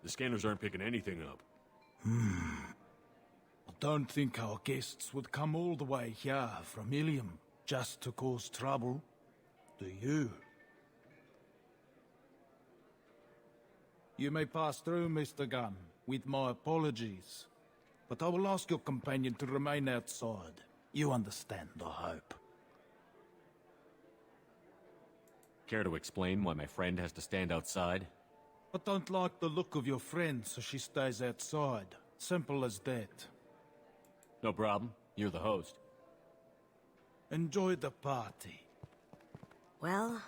the scanners aren't picking anything up. I don't think our guests would come all the way here from Ilium just to cause trouble. Do you? You may pass through, Mr. Gunn, with my apologies. But I will ask your companion to remain outside. You understand, I hope. Care to explain why my friend has to stand outside? I don't like the look of your friend, so she stays outside. Simple as that. No problem. You're the host. Enjoy the party. Well,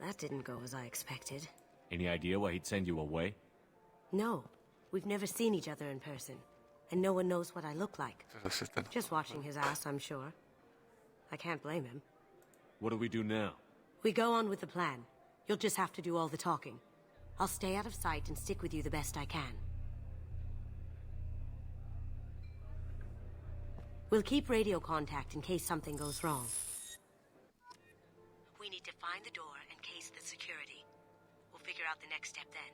that didn't go as I expected. Any idea why he'd send you away? No. We've never seen each other in person. And no one knows what I look like. Just watching his ass, I'm sure. I can't blame him. What do we do now? We go on with the plan. You'll just have to do all the talking. I'll stay out of sight and stick with you the best I can. We'll keep radio contact in case something goes wrong. We need to find the door and case the security. We'll figure out the next step then.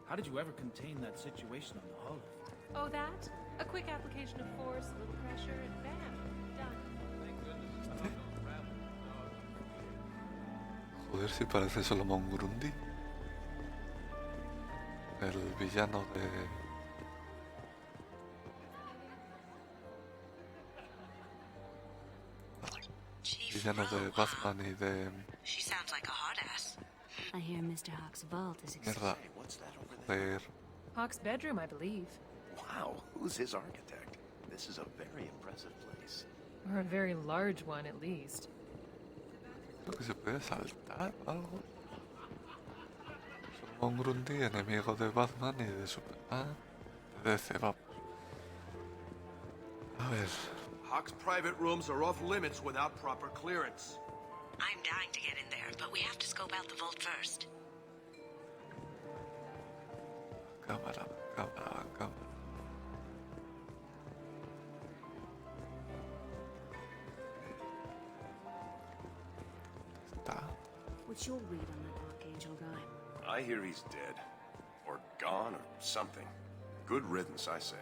How did you ever contain that situation on the hull? Oh, that? A quick application of force, a little pressure, and bam, done. Joder, si parece Solomon Grundy. El villano de... Villano de Batman y de... She sounds like a hard ass. I hear Mr. Hawk's vault is Mierda. Joder. Hawk's bedroom, I believe. Wow, who's his architect? This is a very impressive place. Or a very large one, at least. Creo que se puede saltar o algo. Solomon Grundy, enemigo de Batman y de Superman. De DC, vamos. A ver. Hawk's private rooms are off limits without proper clearance. I'm dying to get in there, but we have to scope out the vault first. Cámara, cámara, cámara. What's your read on that Archangel guy? I hear he's dead. Or gone, or something. Good riddance, I say.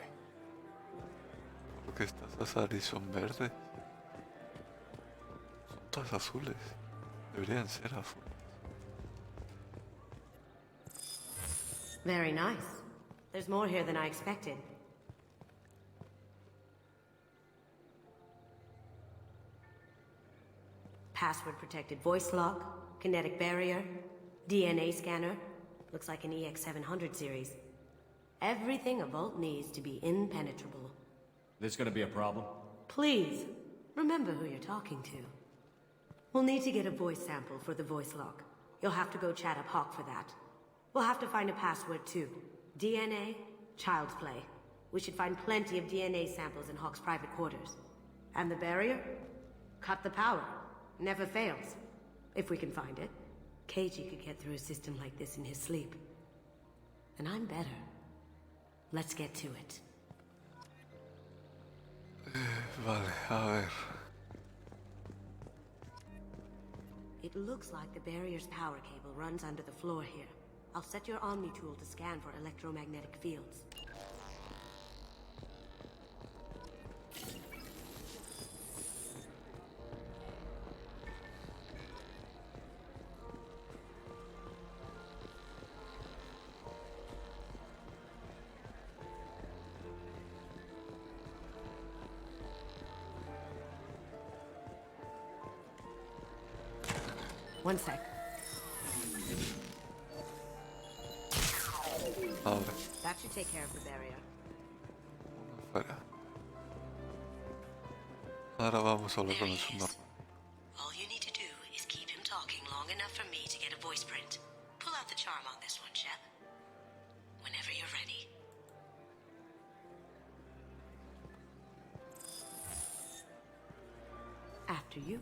Porque estas azaris son verdes. Son todas azules. Deberían ser azules. Very nice. There's more here than I expected. Password-protected voice lock, kinetic barrier, DNA scanner. Looks like an EX700 series. Everything a vault needs to be impenetrable. This gonna be a problem? Please, remember who you're talking to. We'll need to get a voice sample for the voice lock. You'll have to go chat up Hawk for that. We'll have to find a password too. DNA, child's play. We should find plenty of DNA samples in Hawk's private quarters. And the barrier? Cut the power. Never fails. If we can find it. Keiji could get through a system like this in his sleep. And I'm better. Let's get to it. Vale, a ver. It looks like the barrier's power cable runs under the floor here. I'll set your Omni tool to scan for electromagnetic fields. One sec. That should take care of the barrier. Fuera. Ahora vamos a hablar con el submarino. All you need to do is keep him talking long enough for me to get a voice print. Pull out the charm on this one, Shep. Whenever you're ready. After you.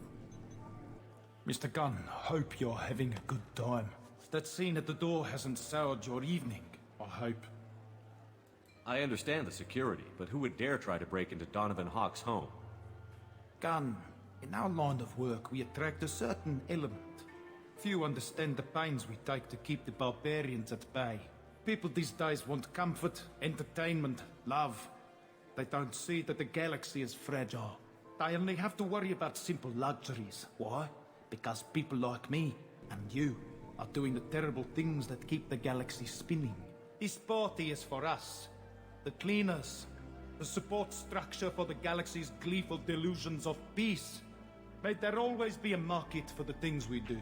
Mr. Gunn, hope you're having a good time. That scene at the door hasn't soured your evening, I hope. I understand the security, but who would dare try to break into Donovan Hawk's home? Gunn, in our line of work, we attract a certain element. Few understand the pains we take to keep the barbarians at bay. People these days want comfort, entertainment, love. They don't see that the galaxy is fragile. They only have to worry about simple luxuries. Why? Because people like me and you are doing the terrible things that keep the galaxy spinning. This party is for us, the cleaners, the support structure for the galaxy's gleeful delusions of peace. May there always be a market for the things we do.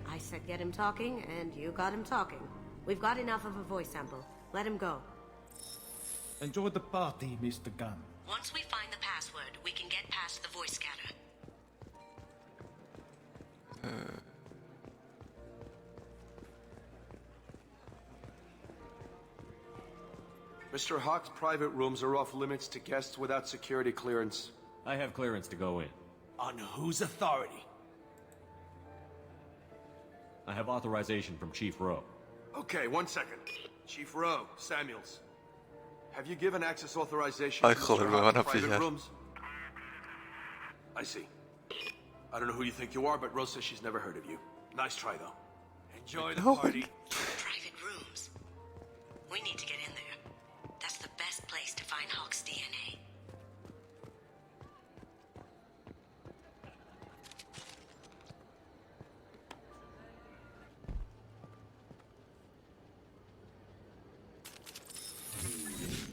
I said get him talking, and you got him talking. We've got enough of a voice sample. Let him go. Enjoy the party, Mr. Gunn. Once we find the password, we can get past the voice scanner. Mr. Hawk's private rooms are off limits to guests without security clearance. I have clearance to go in. On whose authority? I have authorization from Chief Rowe. Okay, 1 second. Chief Rowe, Samuels. Have you given access authorization Ay, to joder, Mr. me van a Hawk's private pillar. rooms? I see. I don't know who you think you are, but Rose says she's never heard of you. Nice try, though. Enjoy the party. Private rooms. We need to get in there. That's the best place to find Hawk's DNA.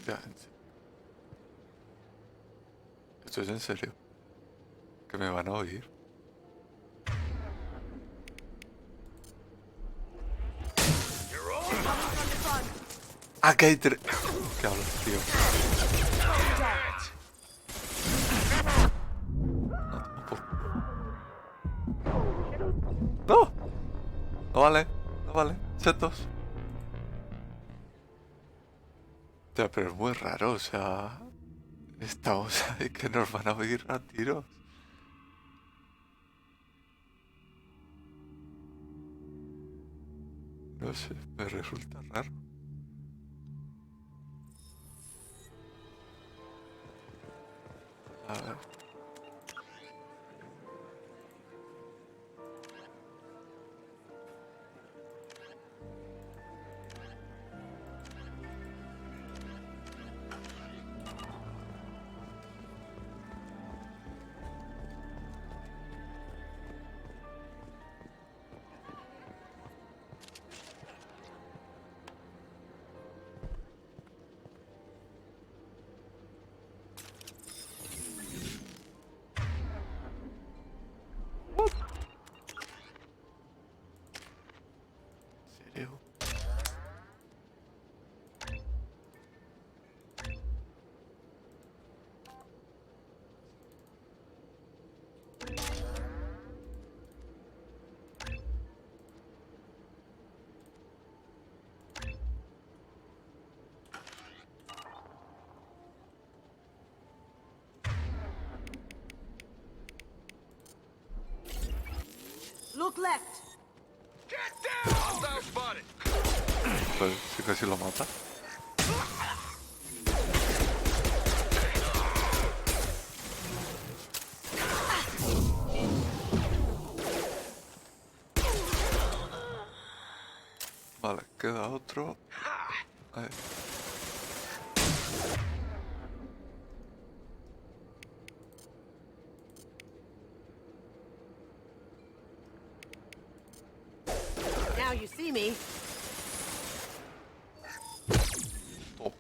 Ya, ¿esto es en serio? ¿Que me van a oír? Aquí hay tres... ¿Qué hablas, tío? ¡No! No vale, no vale. Setos. Ya, pero es muy raro, o sea... Estamos ahí que nos van a oír a tiros. No sé, me resulta raro. A ver. ¿En serio? Look left. Pues sí que sí lo mata. Vale, queda otro. Ahí. Now you see me. Oh.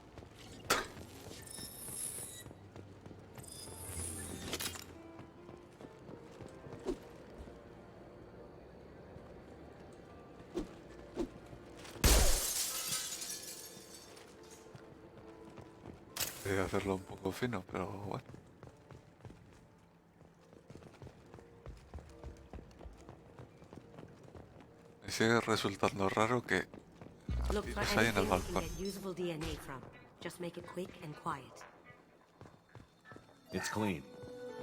Voy a hacerlo un poco fino, pero bueno. Me sigue resultando raro que Look for tienes ahí en el anything we can balcón. get usable DNA from. Just make it quick and quiet. It's clean.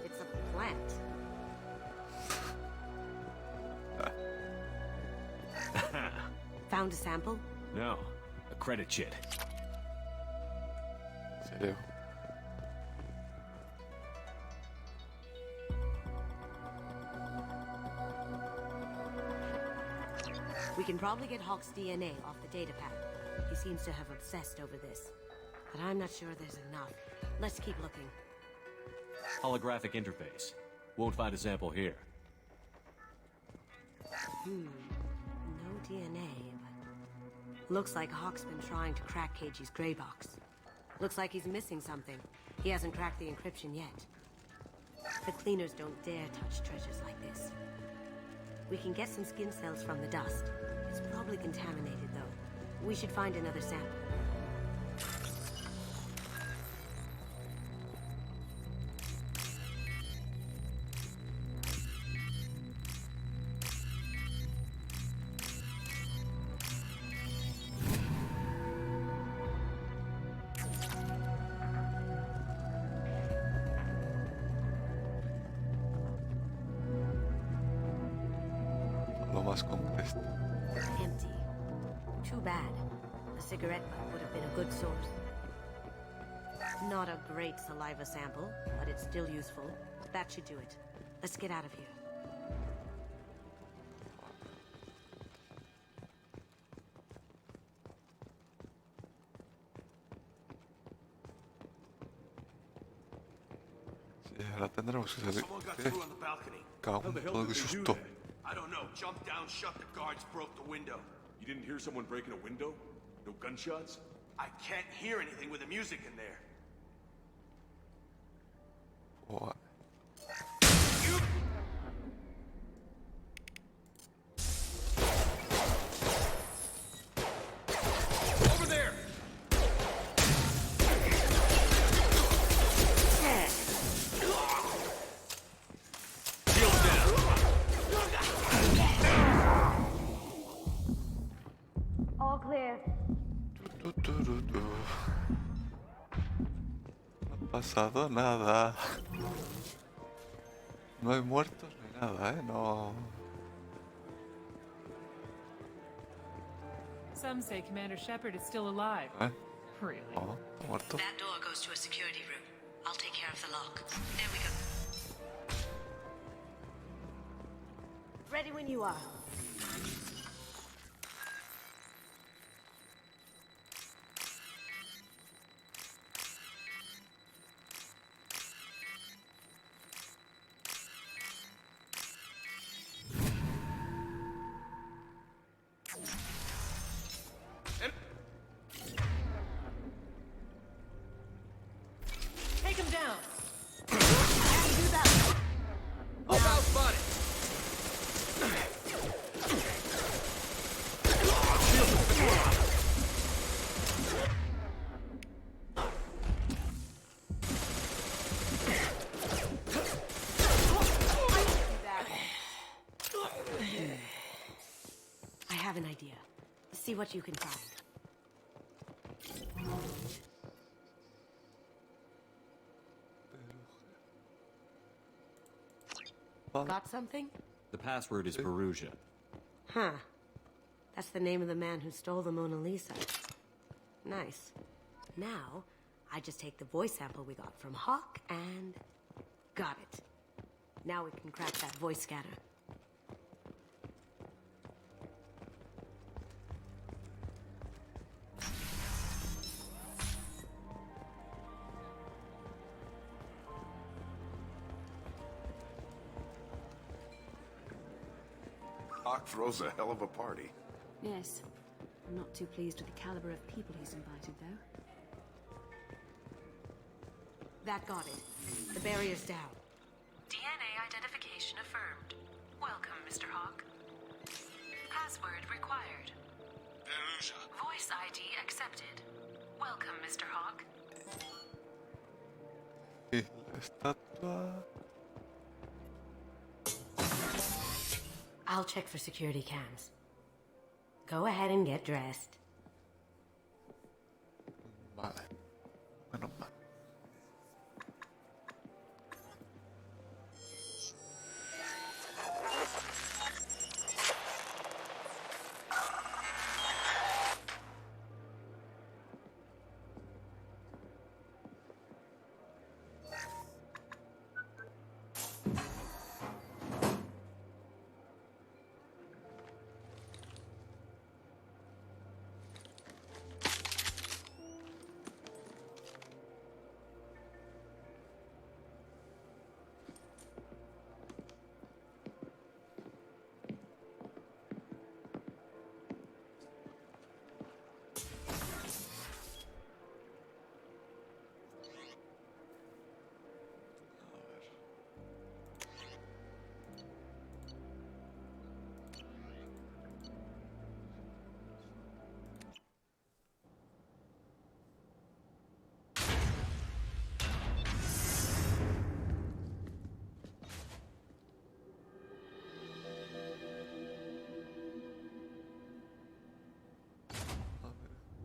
It's a plant. Found a sample? No, a credit chit. ¿En serio? We can probably get Hawk's DNA off the datapad. He seems to have obsessed over this. But I'm not sure there's enough. Let's keep looking. Holographic interface. Won't find a sample here. No DNA, but... Looks like Hawk's been trying to crack KG's gray box. Looks like he's missing something. He hasn't cracked the encryption yet. The cleaners don't dare touch treasures like this. We can get some skin cells from the dust. It's probably contaminated, though. We should find another sample. Lo más con esto. Empty. Too bad. A cigarette butt would have been a good source. Not a great saliva sample, but it's still useful. That should do it. Let's get out of here. Sí, ahora tendremos que salir. Someone got ¿Qué? through on the balcony. Cago How the en hell todo, did qué they do susto. that? I don't know. Jumped down, shut the guards, broke the window. You didn't hear someone breaking a window? No gunshots? I can't hear anything with the music in there. What? Over there! Shields down. All clear. No ha pasado nada. No hay muertos ni nada, no. Some say Commander Shepard is still alive. ¿Eh? Really? No, está muerto. That door goes to a security room. I'll take care of the lock. There we go. Ready when you are. Take him down. About spotted. I have an idea. See what you can find. Got something? The password is Perugia. Huh. That's the name of the man who stole the Mona Lisa. Nice. Now, I just take the voice sample we got from Hawk and... got it. Now we can crack that voice scanner. Hawk throws a hell of a party. Yes. I'm not too pleased with the caliber of people he's invited, though. That got it. The barrier's down. DNA identification affirmed. Welcome, Mr. Hawk. Password required. Perugia. Voice ID accepted. Welcome, Mr. Hawk. Y la estatua. I'll check for security cams. Go ahead and get dressed. Vale. Menos mal.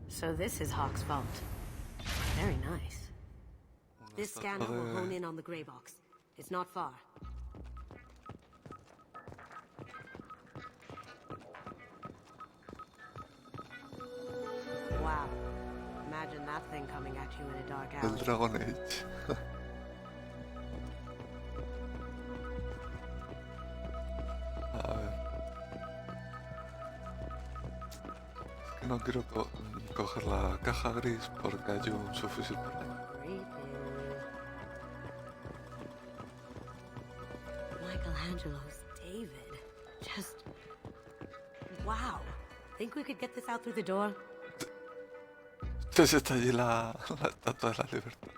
So this is Hawk's vault. Very nice. This scanner will hone in on the gray box. It's not far. Wow. Imagine that thing coming at you in a dark El alley. Dragon Age. A ver. Es que no quiero coger la caja gris porque hay un subfusil por ahí. Michelangelo's David. Just... wow. Think we could get this out through the door? Entonces está allí la estatua de la libertad.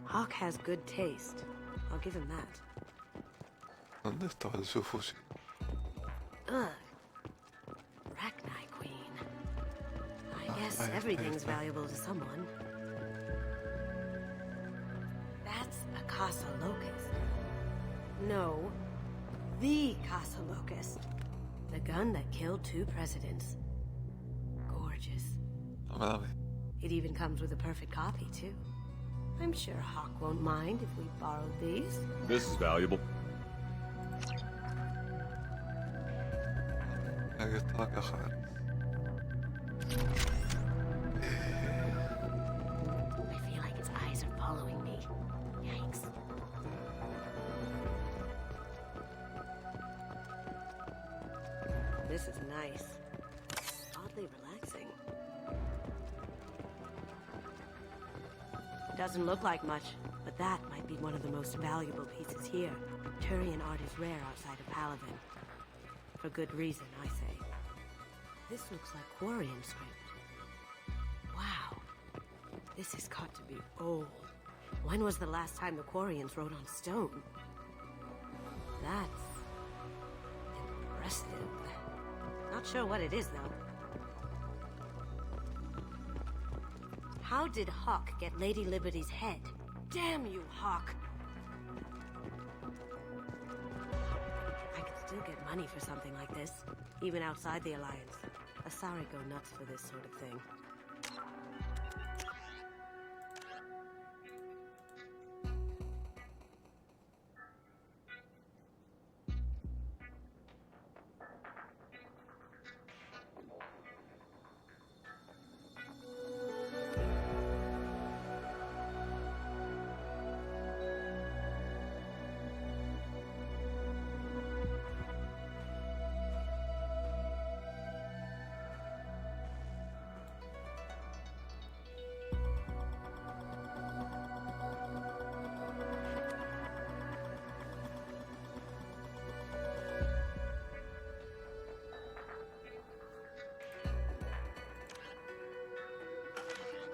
Hawk has good taste. I'll give him that. ¿Dónde estaba el subfusil? Ugh. Rachni Queen. I guess everything's valuable to someone. That's a Casa Locust. No, the Casa Locust. The gun that killed 2 presidents. Gorgeous. Dame. It even comes with a perfect copy, too. I'm sure Hawk won't mind if we borrowed these. This is valuable. Aquí está la caja gris. this is nice. Oddly relaxing. Doesn't look like much, but that might be one of the most valuable pieces here. Turian art is rare outside of Palavin. For good reason, I say. This looks like Quarian script. Wow. This has got to be old. When was the last time the Quarians wrote on stone? That's impressive. Not sure what it is, though. How did Hawk get Lady Liberty's head? Damn you, Hawk! I could still get money for something like this, even outside the Alliance. Asari go nuts for this sort of thing.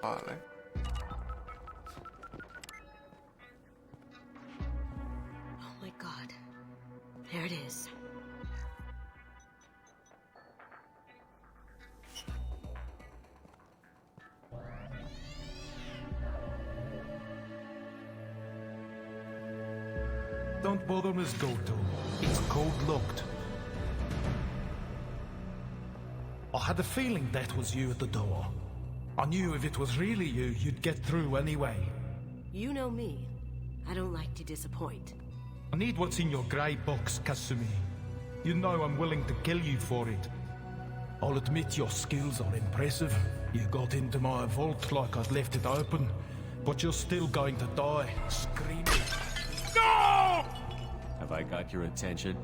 Vale. Oh my god. There it is. Don't bother, Miss Goto. It's code-locked. I had a feeling that was you at the door. I knew if it was really you, you'd get through anyway. You know me. I don't like to disappoint. I need what's in your grey box, Kasumi. You know I'm willing to kill you for it. I'll admit your skills are impressive. You got into my vault like I'd left it open, but you're still going to die, screaming. No! Have I got your attention?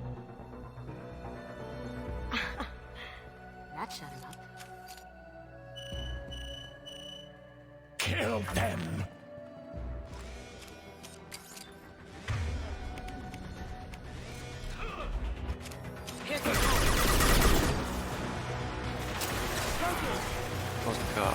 That shut him up. Kill them! Vodka.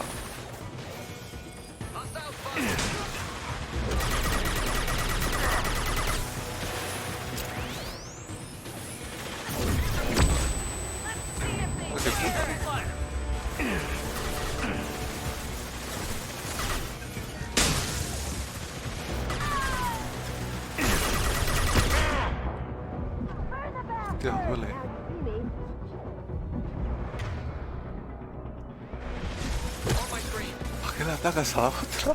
Ya, duele. ¿Por qué le atacas a la otra?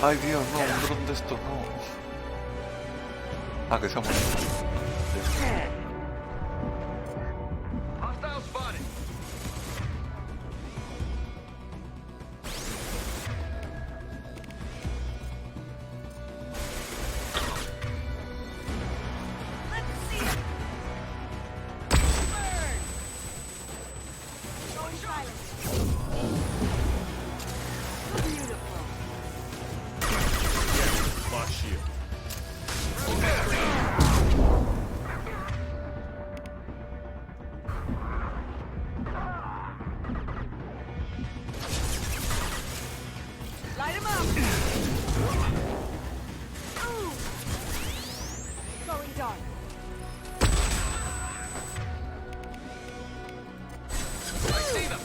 Ay Dios, no, un dron de esto no. Ah, que se ha muerto. Light him up! Going dark. I see them!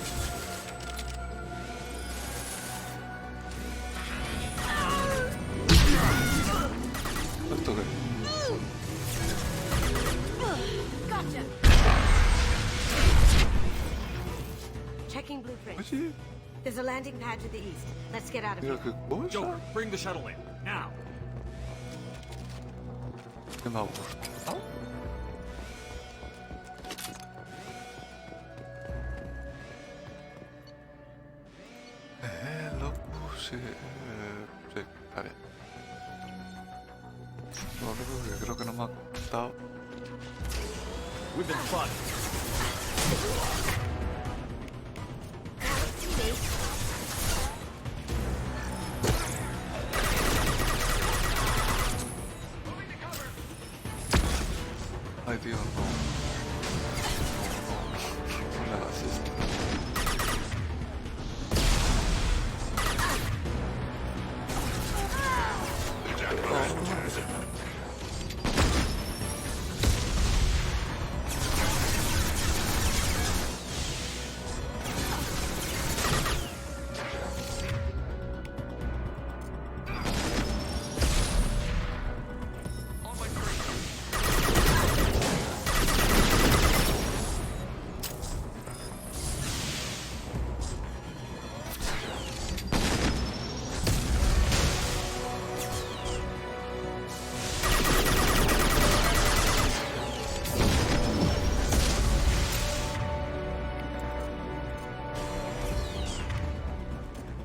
¿Esto qué? Gotcha! Checking blueprint. Oye, There's a landing pad to the east. Let's get out of mira here. qué cosa. Joker, bring the shuttle in, now! que me ha gustado. Lo puse... sí, está bien. Lo único que creo que no me ha gustado... We've been spotted. Ay, Dios, no. No me hagas esto.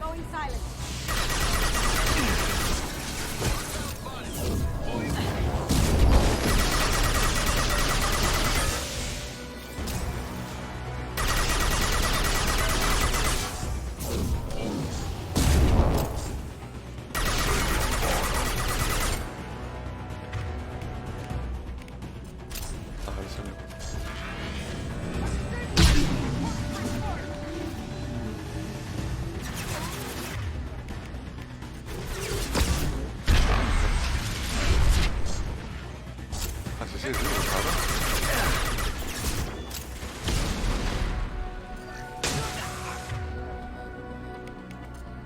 Going silent. A ver si me... Así sí, ahora.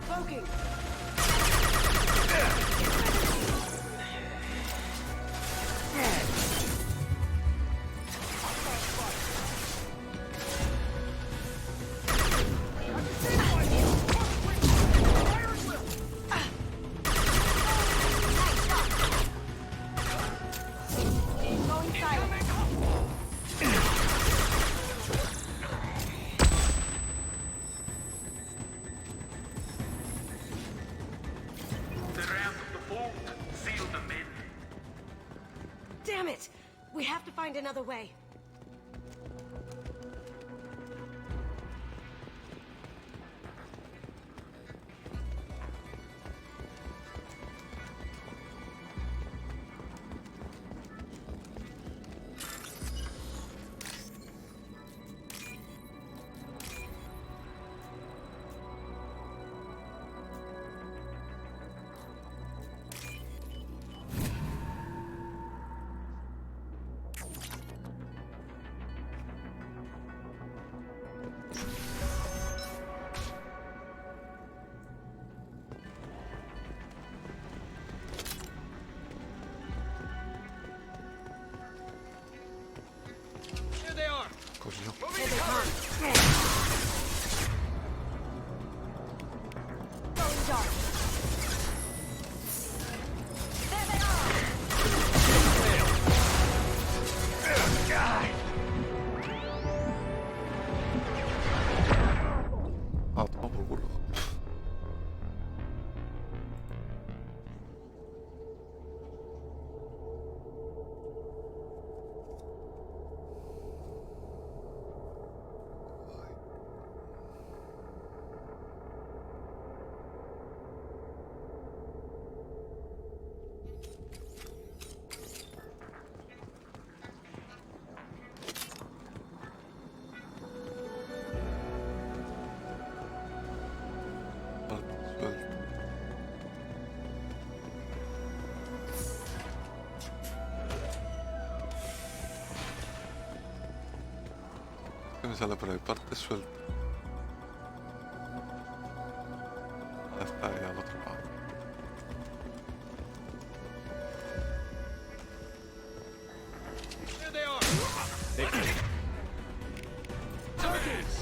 Smoking. Going silent. The ramp of the boat. Seal them in. Damn it! We have to find another way. Here they are. Coño. Moving to cover. Going dark. There they Ah, toma por culo. Que me sale por ahí parte suelta. Hasta ahí al otro lado. Here they are. Targets.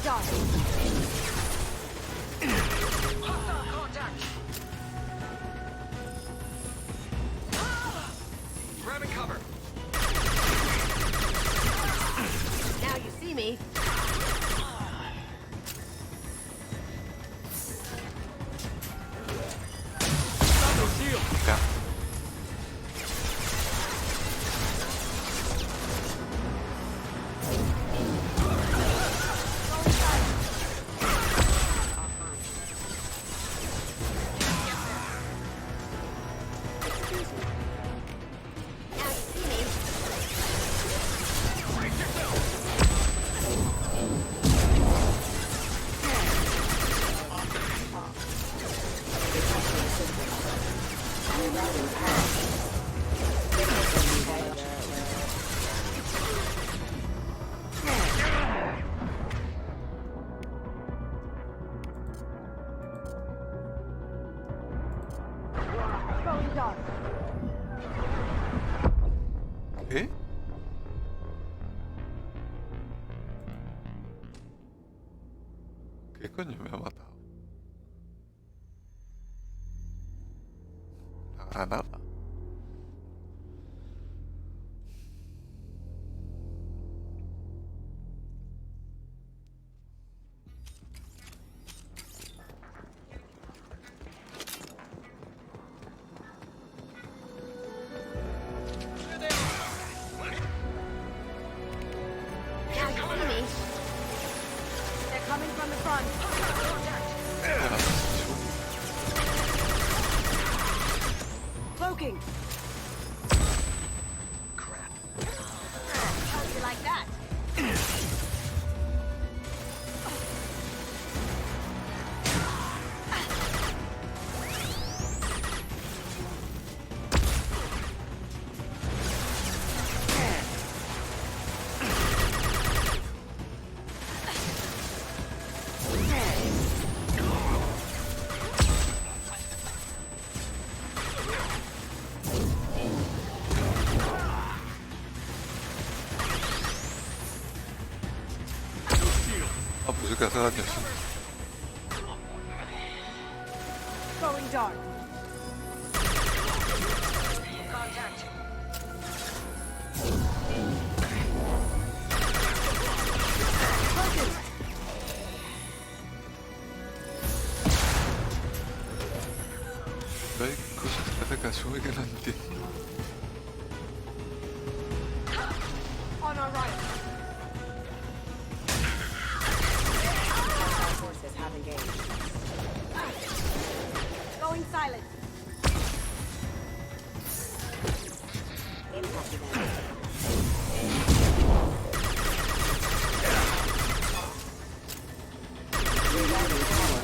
dark. Hostile contact. Grabbing cover. Now you see me. Yeah. Going dark. ¿Qué? ¿Qué coño me ha matado? La granada. Now you see me. They're coming from the front. Cloaking. How'd you like that? Ah, pues sí que hace daño, sí. Going dark. Contact. Cloaking. Pero hay cosas que hace Kasumi que no entiendo. On our right. Our forces have engaged. Going silent. Impact event. Rerouting power.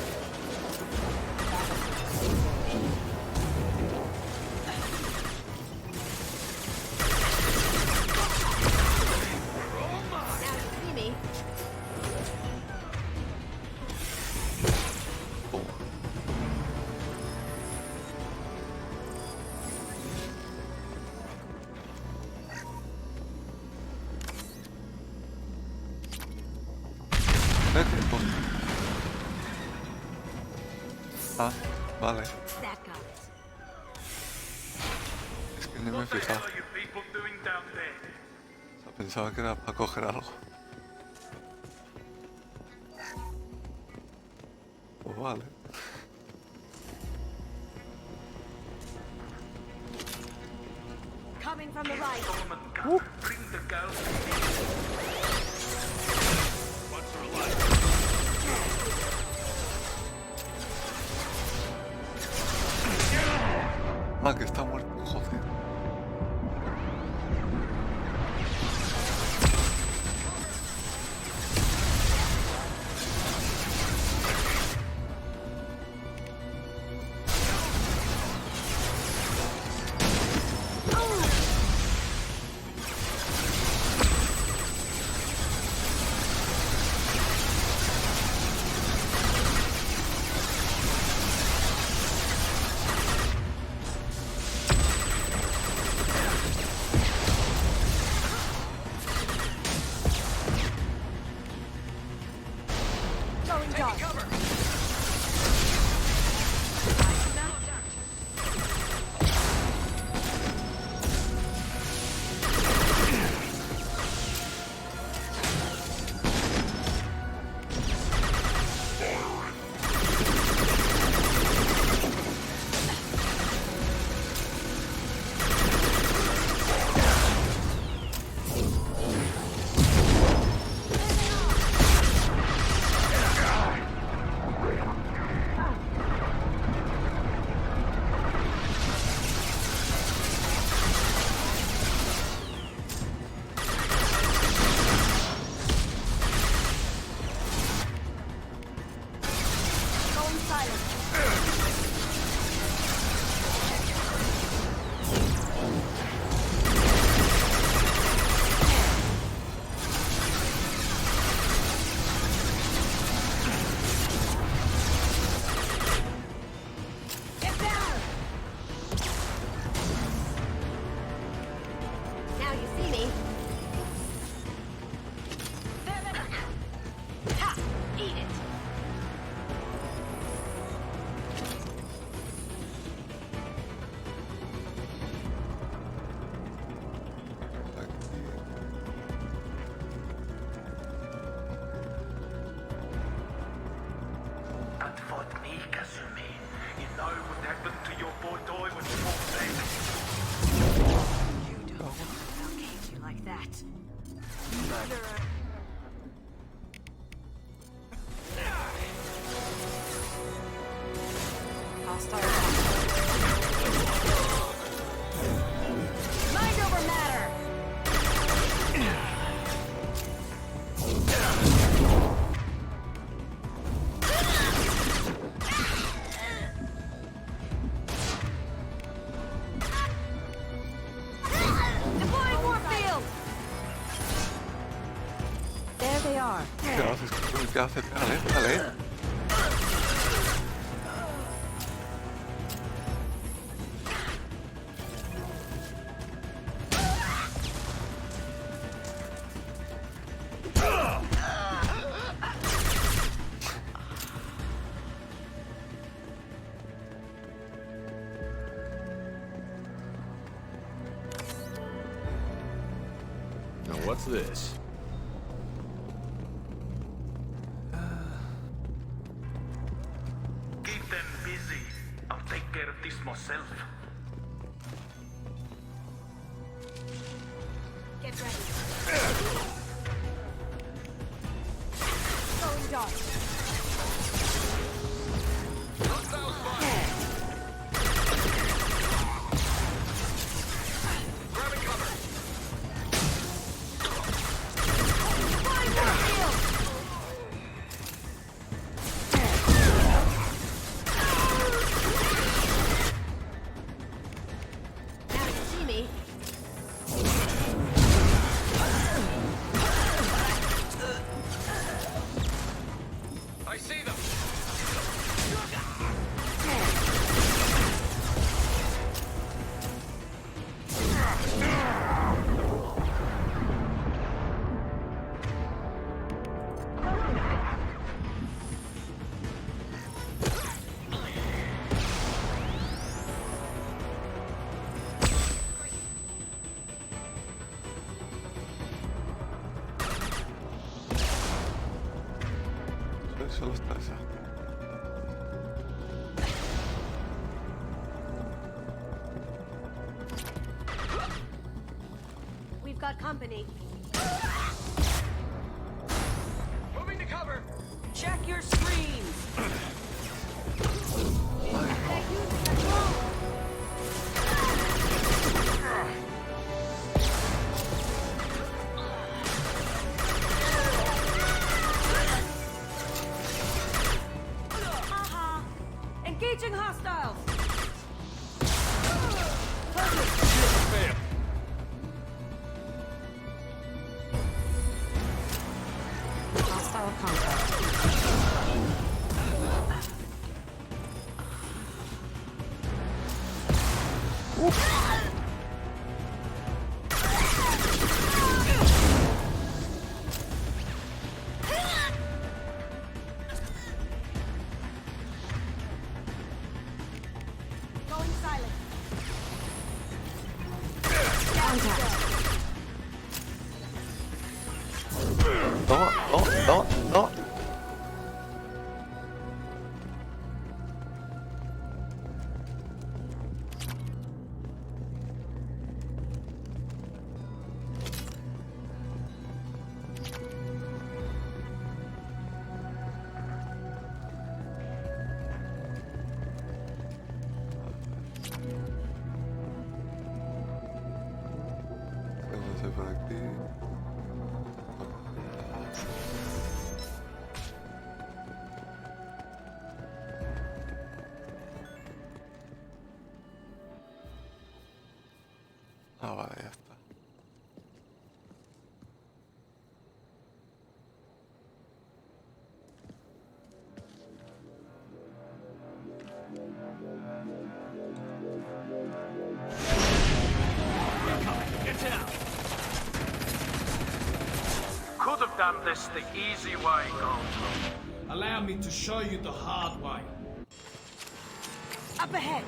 Now you see me. Ah, vale. That got it. Es que ni me he fijado. O sea, pensaba que era para coger algo. Pues vale. Coming from the right. Ah, que está muerto, joder. dart. ¿Qué haces? Dale, dale. Now what's this? Keep them busy. I'll take care of this myself. Get ready. Going dark. Solo está esa. We've got company. Moving to cover. Check your screens. Engaging hostiles. Hostile contact. No. Vamos a hacer por aquí. Ah, vale, ya está. Get down. Could have done this the easy way, Gold. Allow me to show you the hard way. Up ahead.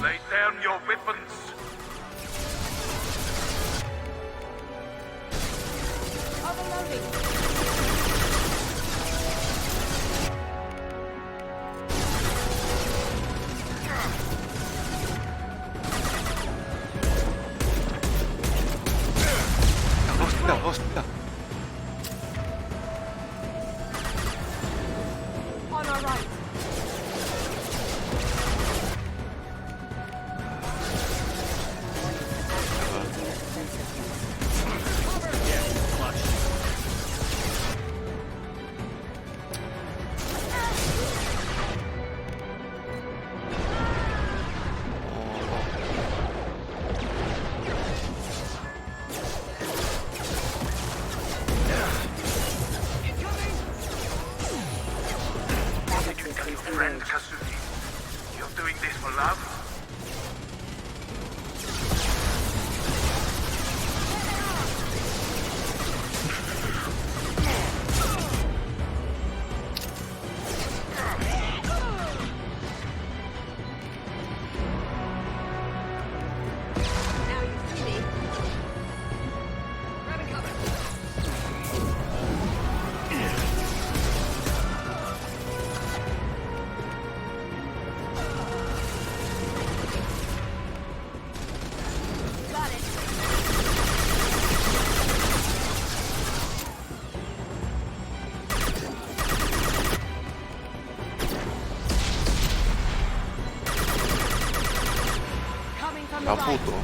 Lay down your weapons. Hostia. On our right. Friend Kasuki, you're doing this for love? Now you see me. Grabbing cover. Got it. Coming from the right. Caputo.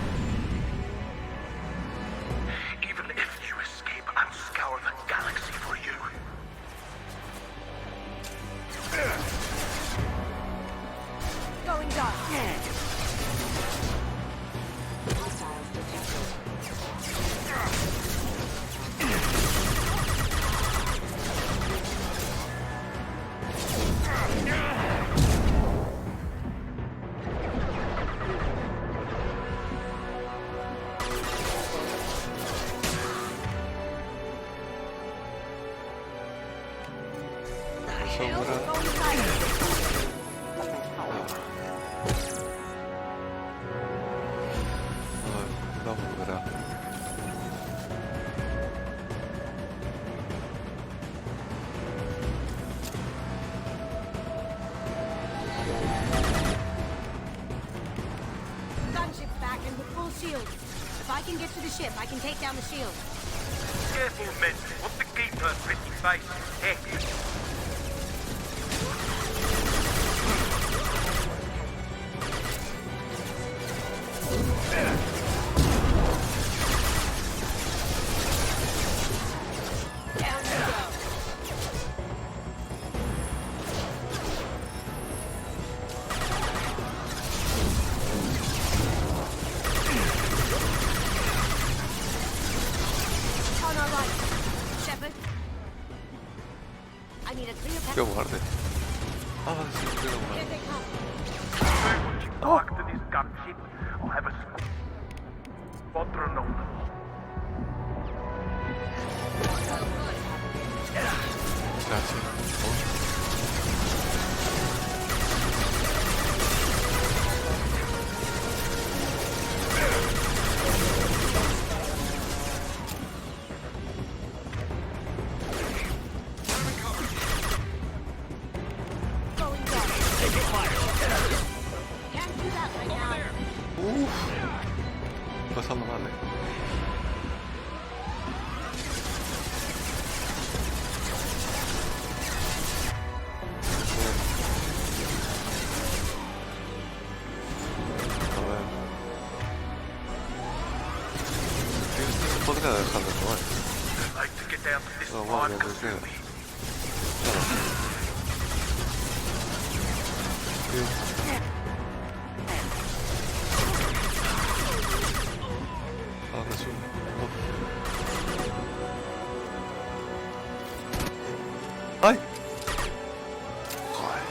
Even if you escape, I'll scour the galaxy for you. Going dark. Gunship's back and with full shields. If I can get to the ship, I can take down the shield. Careful, men. What the keeper, pretty face. Heck. our right. Shepard. I need a clear path. Que guarde. Ah, vale, sí, que guarde. Here they come. Talk to this gunship. I'll have a Quattronom. Pasando mal, podría dejar de jugar. No, guardia, que queda. Ahora sí. ¡Ay! Joder.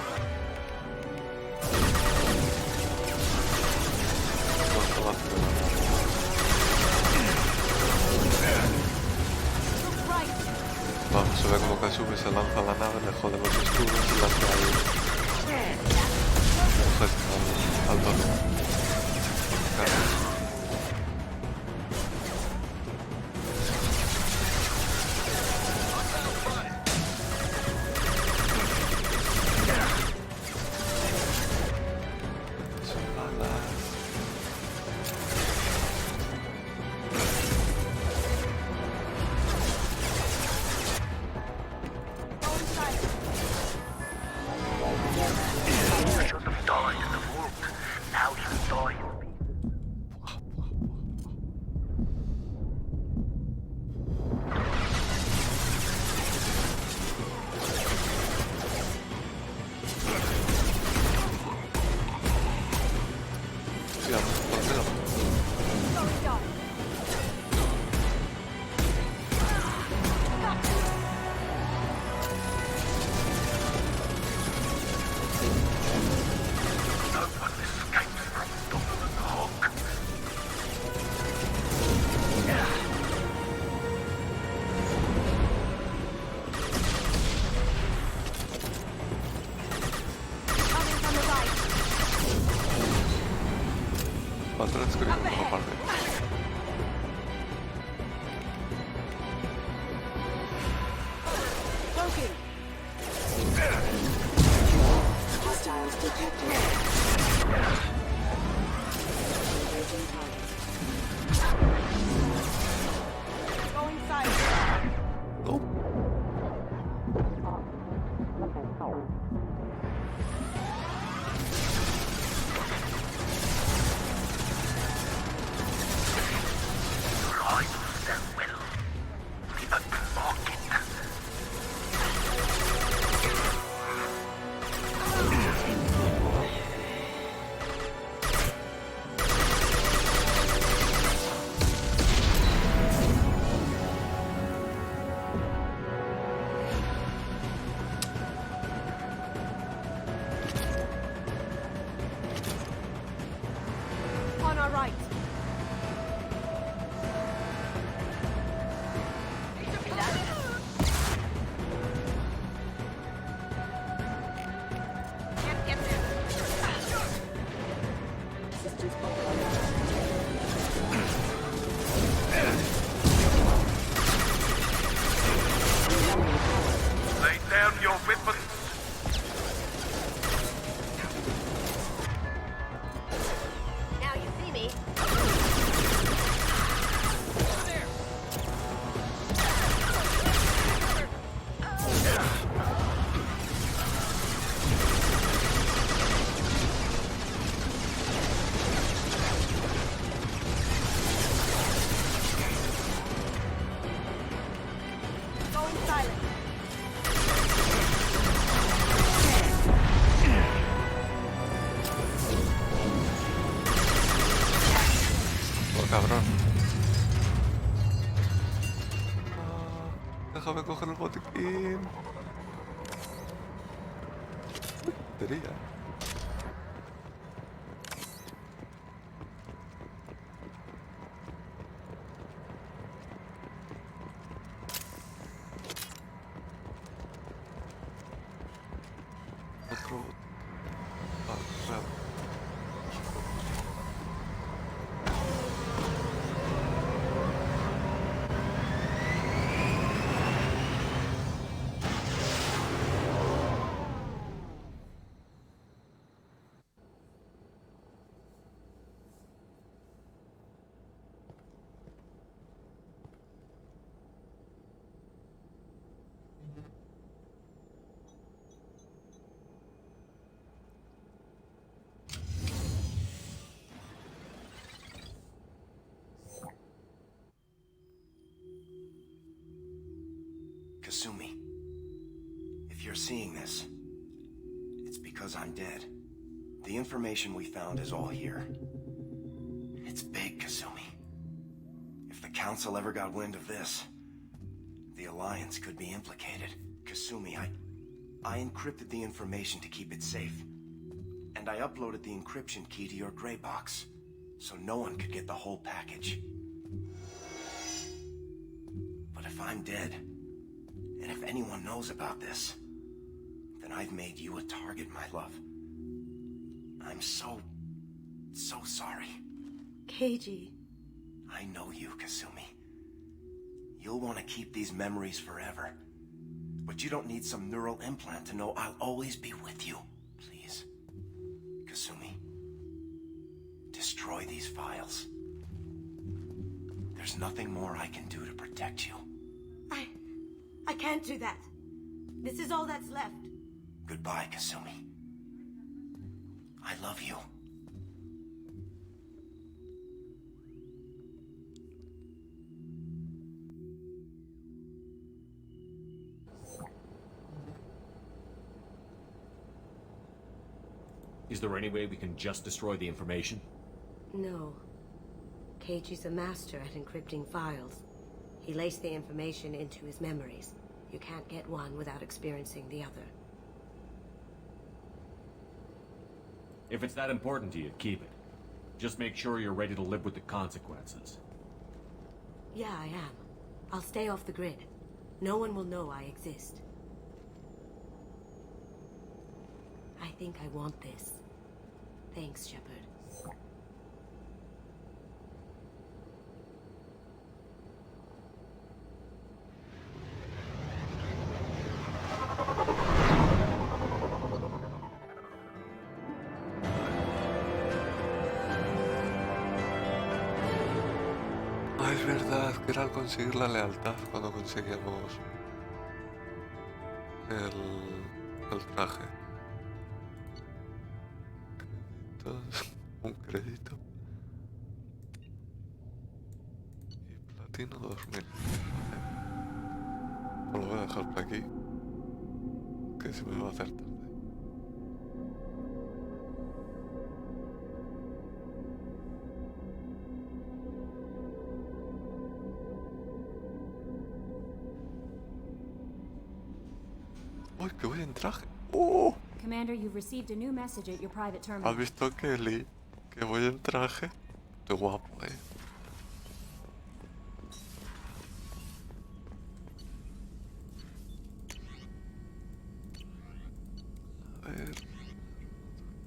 Vamos, se ve como Kasumi se lanza a la nave, le jode los escudos y las trae al tono. Déjame coger el botiquín. Batería. Otro botiquín. Vale, claro. Kasumi, if you're seeing this, it's because I'm dead. The information we found is all here. It's big, Kasumi. If the Council ever got wind of this, the Alliance could be implicated. Kasumi, I encrypted the information to keep it safe. And I uploaded the encryption key to your gray box, so no one could get the whole package. But if I'm dead, and if anyone knows about this, then I've made you a target, my love. I'm so sorry. Keiji. I know you, Kasumi. You'll want to keep these memories forever. But you don't need some neural implant to know I'll always be with you. Please. Kasumi. Destroy these files. There's nothing more I can do to protect you. I can't do that. This is all that's left. Goodbye, Kasumi. I love you. Is there any way we can just destroy the information? No. Keiji's a master at encrypting files. He laced the information into his memories. You can't get one without experiencing the other. If it's that important to you, keep it. Just make sure you're ready to live with the consequences. Yeah, I am. I'll stay off the grid. No one will know I exist. I think I want this. Thanks, Shepard. Ah, es verdad que era al conseguir la lealtad cuando conseguíamos el traje. Créditos, un crédito. Y platino 2000. Vale. Pues lo voy a dejar por aquí, que se me va a hacer tarde. ¡Uy, que voy en traje! ¡Oh! Commander, you've received a new message at your private terminal. ¿Has visto, Kelly? Que voy en traje. Qué guapo, A ver.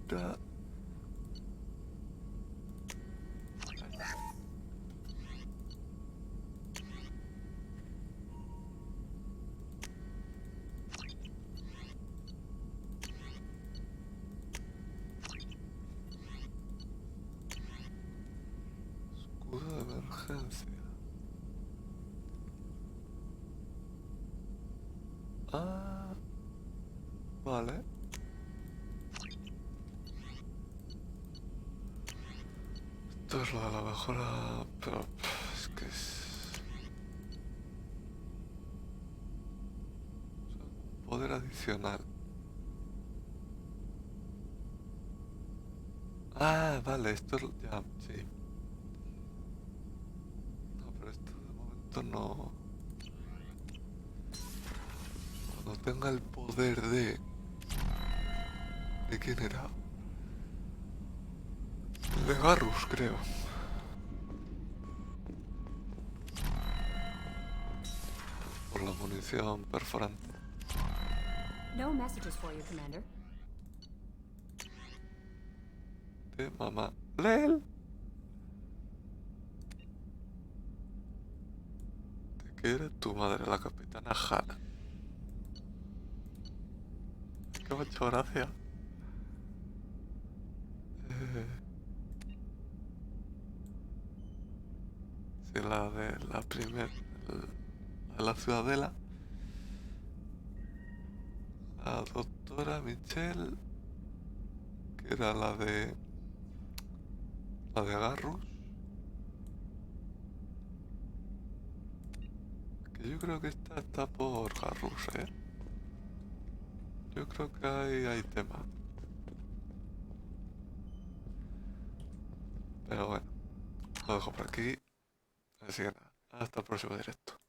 Ya. Escudo de emergencia. Ah, vale. Esto es lo de la mejora, pero es que es poder adicional. Ah, vale, esto es ya, sí. No, pero esto de momento no. cuando tenga el poder de... ¿De quién era? De Garrus, creo. Por la munición perforante. No messages for you, Commander. De mamá. ¡Lel! Te quiere tu madre, la capitana Hannah. Es que me ha hecho gracia. Sí, la de la primera... de la ciudadela. La doctora Michelle, que era la de Garrus, que yo creo que esta está por Garrus, yo creo que hay tema, pero bueno, lo dejo por aquí, así que nada, hasta el próximo directo.